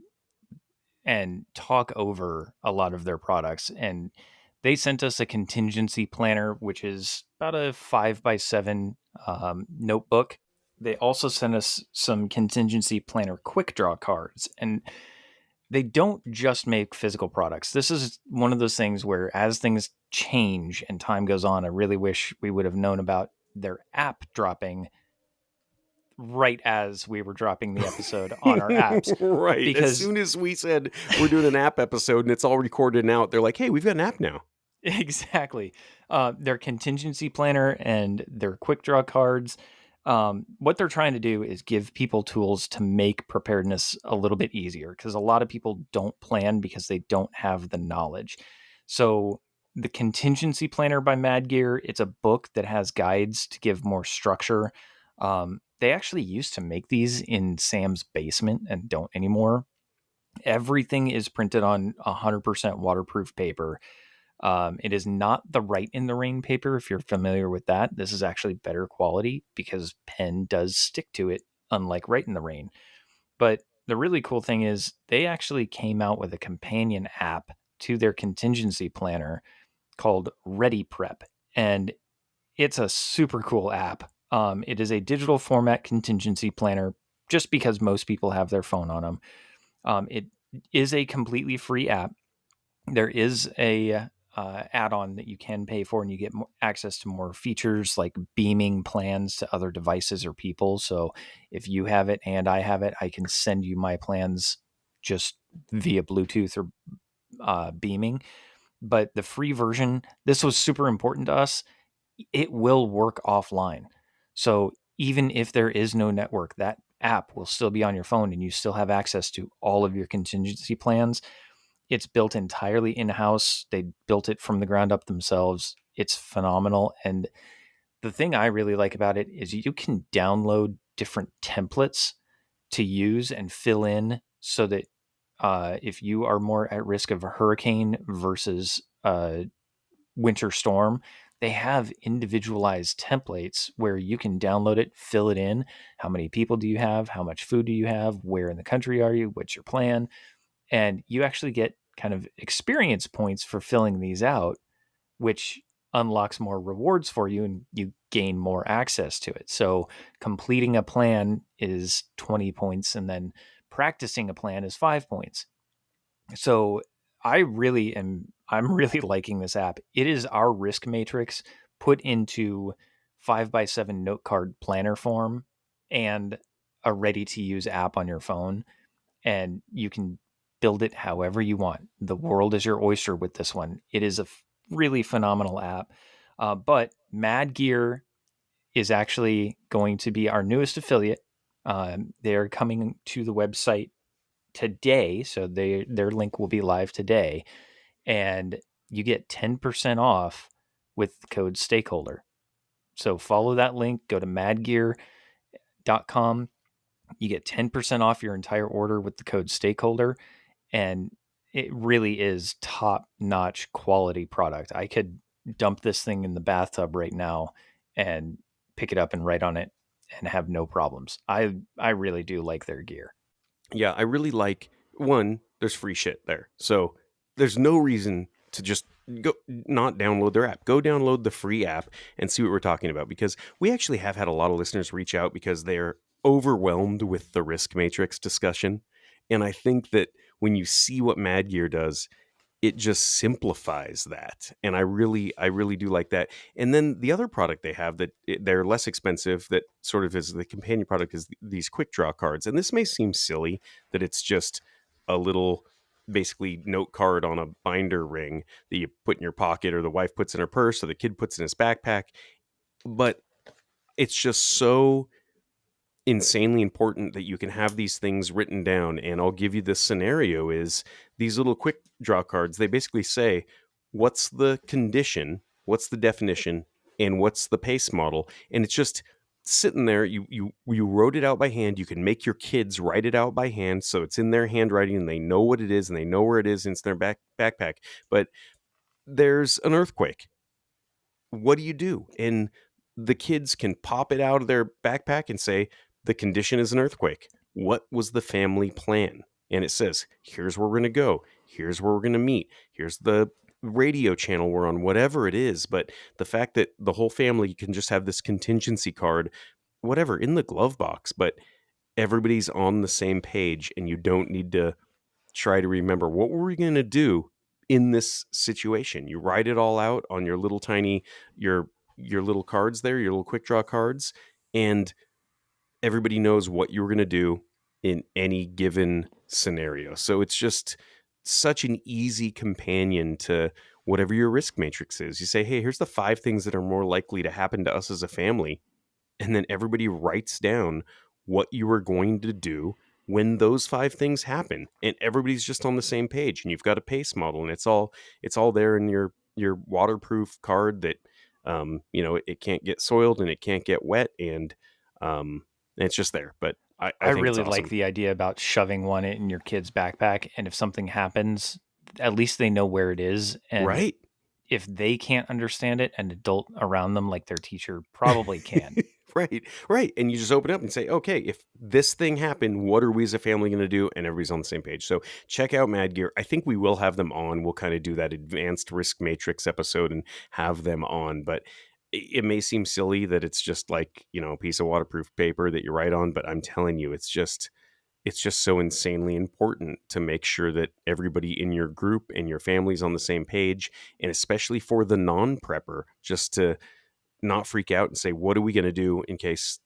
and talk over a lot of their products. And they sent us a contingency planner, which is about a 5x7 notebook. They also sent us some contingency planner quick draw cards. And they don't just make physical products. This is one of those things where as things change and time goes on, I really wish we would have known about their app dropping right as we were dropping the episode on our apps. Right. Because as soon as we said we're doing an app episode and it's all recorded and out, they're like, hey, we've got an app now. Exactly. Their contingency planner and their quick draw cards. What they're trying to do is give people tools to make preparedness a little bit easier because a lot of people don't plan because they don't have the knowledge. So the contingency planner by Mad Gear, it's a book that has guides to give more structure. They actually used to make these in Sam's basement and don't anymore. Everything is printed on 100% waterproof paper. It is not the Write in the Rain paper, if you're familiar with that. This is actually better quality because pen does stick to it, unlike Write in the Rain. But the really cool thing is they actually came out with a companion app to their contingency planner called Ready Prep. And it's a super cool app. It is a digital format contingency planner just because most people have their phone on them. It is a completely free app. There is a add-on that you can pay for, and you get more access to more features like beaming plans to other devices or people. So if you have it and I have it, I can send you my plans just via Bluetooth or beaming. But the free version, this was super important to us. It will work offline. So even if there is no network, that app will still be on your phone and you still have access to all of your contingency plans. It's built entirely in-house. They built it from the ground up themselves. It's phenomenal. And the thing I really like about it is you can download different templates to use and fill in so that if you are more at risk of a hurricane versus a winter storm, they have individualized templates where you can download it, fill it in. How many people do you have? How much food do you have? Where in the country are you? What's your plan? And you actually get kind of experience points for filling these out, which unlocks more rewards for you and you gain more access to it. So completing a plan is 20 points and then practicing a plan is 5 points. So I'm really liking this app. It is our risk matrix put into 5x7 note card planner form and a ready to use app on your phone. And you can build it however you want. The world is your oyster with this one. It is a really phenomenal app. But Mad Gear is actually going to be our newest affiliate. They're coming to the website today, so their link will be live today, and you get 10% off with the code stakeholder. So follow that link, go to madgear.com. You get 10% off your entire order with the code stakeholder, and it really is top-notch quality product. I could dump this thing in the bathtub right now and pick it up and write on it and have no problems. I really do like their gear. Yeah, I really like, one, there's free shit there. So there's no reason to just go not download their app. Go download the free app and see what we're talking about, because we actually have had a lot of listeners reach out because they're overwhelmed with the risk matrix discussion. And I think that when you see what Mad Gear does, it just simplifies that. And I really do like that. And then the other product they have they're less expensive, that sort of is the companion product, is these quick draw cards. And this may seem silly that it's just a little basically note card on a binder ring that you put in your pocket, or the wife puts in her purse, or the kid puts in his backpack. But it's just so insanely important that you can have these things written down. And I'll give you this scenario: is these little quick draw cards, they basically say, what's the condition, what's the definition, and what's the pace model. And it's just sitting there. You wrote it out by hand. You can make your kids write it out by hand, so it's in their handwriting and they know what it is and they know where it is, and it's in their backpack. But there's an earthquake. What do you do? And the kids can pop it out of their backpack and say, the condition is an earthquake. What was the family plan? And it says, here's where we're going to go. Here's where we're going to meet. Here's the radio channel we're on, whatever it is. But the fact that the whole family can just have this contingency card, whatever, in the glove box, but everybody's on the same page, and you don't need to try to remember, what were we going to do in this situation? You write it all out on your little tiny, your little cards there, your little quick draw cards, and everybody knows what you're going to do in any given scenario. So it's just such an easy companion to whatever your risk matrix is. You say, hey, here's the 5 things that are more likely to happen to us as a family. And then everybody writes down what you are going to do when those 5 things happen. And everybody's just on the same page. And you've got a pace model, and it's all there in your waterproof card that, it can't get soiled and it can't get wet. And it's just there. But I think really it's awesome. like the idea about shoving one in your kid's backpack, and if something happens, at least they know where it is. And Right. if they can't understand it, an adult around them, like their teacher, probably can. Right. And you just open up and say, okay, if this thing happened, what are we as a family going to do? And everybody's on the same page. So check out Mad Gear. I think we will have them on. We'll kind of do that advanced risk matrix episode and have them on. But it may seem silly that it's just like, a piece of waterproof paper that you write on. But I'm telling you, it's just so insanely important to make sure that everybody in your group and your family's on the same page. And especially for the non-prepper, just to not freak out and say, what are we going to do in case,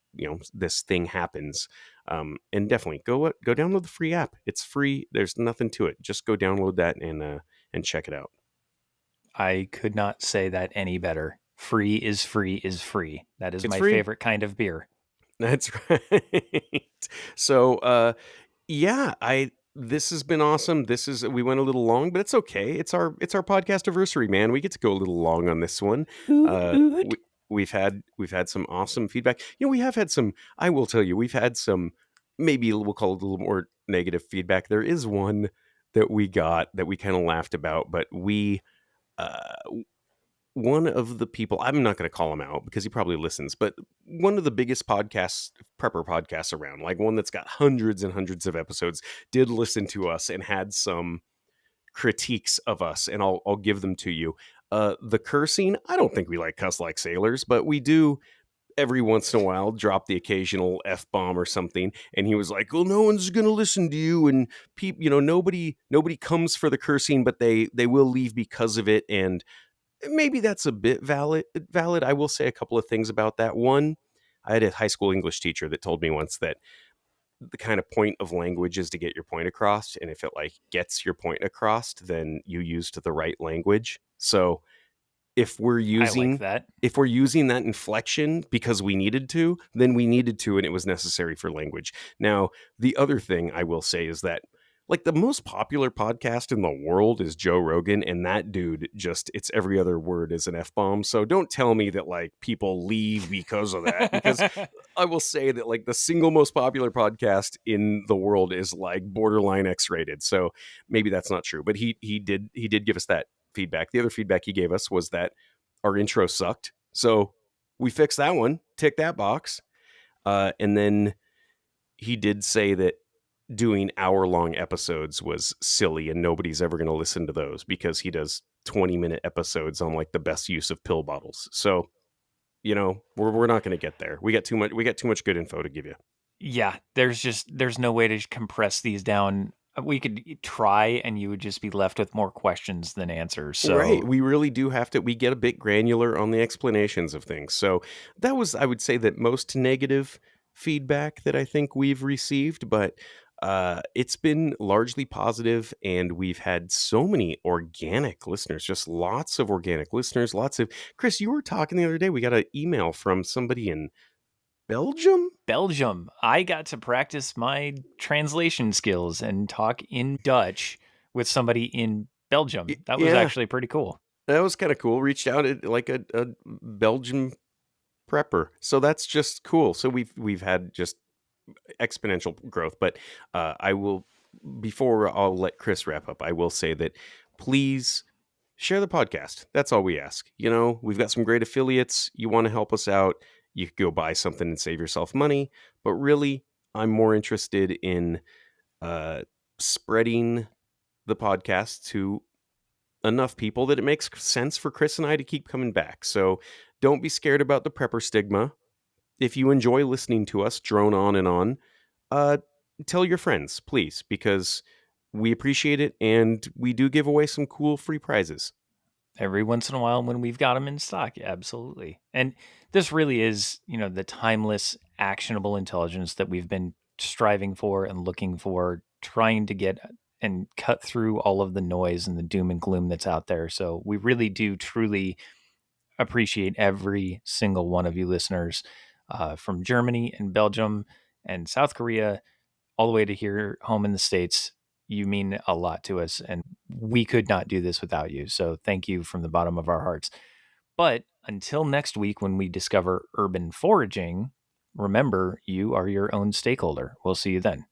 this thing happens? And definitely go download the free app. It's free. There's nothing to it. Just go download that and check it out. I could not say that any better. Free is free is free. That is my free. favorite kind of beer. That's right. So, this has been awesome. We went a little long, but it's okay. It's our podcastiversary, man. We get to go a little long on this one. We've had some awesome feedback. We have had some, I will tell you, we've had some, maybe we'll call it a little more negative feedback. There is one that we got that we kind of laughed about, but one of the people, I'm not going to call him out because he probably listens, but one of the biggest prepper podcasts around, like one that's got hundreds and hundreds of episodes, did listen to us and had some critiques of us, and I'll give them to you. The cursing, I don't think we like cuss like sailors, but we do every once in a while drop the occasional F-bomb or something. And he was like, well, no one's going to listen to you. And people, nobody comes for the cursing, but they will leave because of it. And maybe that's a bit valid. I will say a couple of things about that. One, I had a high school English teacher that told me once that the kind of point of language is to get your point across. And if it gets your point across, then you used the right language. So if we're using that inflection because we needed to, then we needed to, and it was necessary for language. Now, the other thing I will say is that the most popular podcast in the world is Joe Rogan, and that dude it's every other word is an F-bomb. So don't tell me that people leave because of that, because I will say that the single most popular podcast in the world is borderline X-rated. So maybe that's not true, but he did give us that feedback. The other feedback he gave us was that our intro sucked. So we fixed that one, tick that box. And then he did say that doing hour-long episodes was silly and nobody's ever going to listen to those because he does 20-minute episodes on the best use of pill bottles. So, we're not going to get there. We got too much good info to give you. Yeah, there's no way to compress these down. We could try, and you would just be left with more questions than answers. Right. So We really do have to, we get a bit granular on the explanations of things. So that was, I would say, that most negative feedback that I think we've received, but it's been largely positive, and we've had so many organic listeners, just lots of organic listeners, lots of, Chris, you were talking the other day, we got an email from somebody in Belgium. Belgium, I got to practice my translation skills and talk in Dutch with somebody in Belgium. That was Yeah, actually pretty cool. that was kind of cool. Reached out at like a Belgian prepper. So that's just cool. So we've had just exponential growth. But I will, before I'll let Chris wrap up, I will say that please share the podcast. That's all we ask. You know, we've got some great affiliates. You want to help us out, you could go buy something and save yourself money. But really, I'm more interested in uh, spreading the podcast to enough people that it makes sense for Chris and I to keep coming back. So don't be scared about the prepper stigma. If you enjoy listening to us drone on and on, uh, tell your friends, please, because we appreciate it, and we do give away some cool free prizes. Every once in a while when we've got them in stock, absolutely. And this really is, the timeless, actionable intelligence that we've been striving for and looking for, trying to get and cut through all of the noise and the doom and gloom that's out there. So we really do truly appreciate every single one of you listeners, from Germany and Belgium and South Korea all the way to here home in the States. You mean a lot to us, and we could not do this without you. So thank you from the bottom of our hearts. But until next week, when we discover urban foraging, remember, you are your own stakeholder. We'll see you then.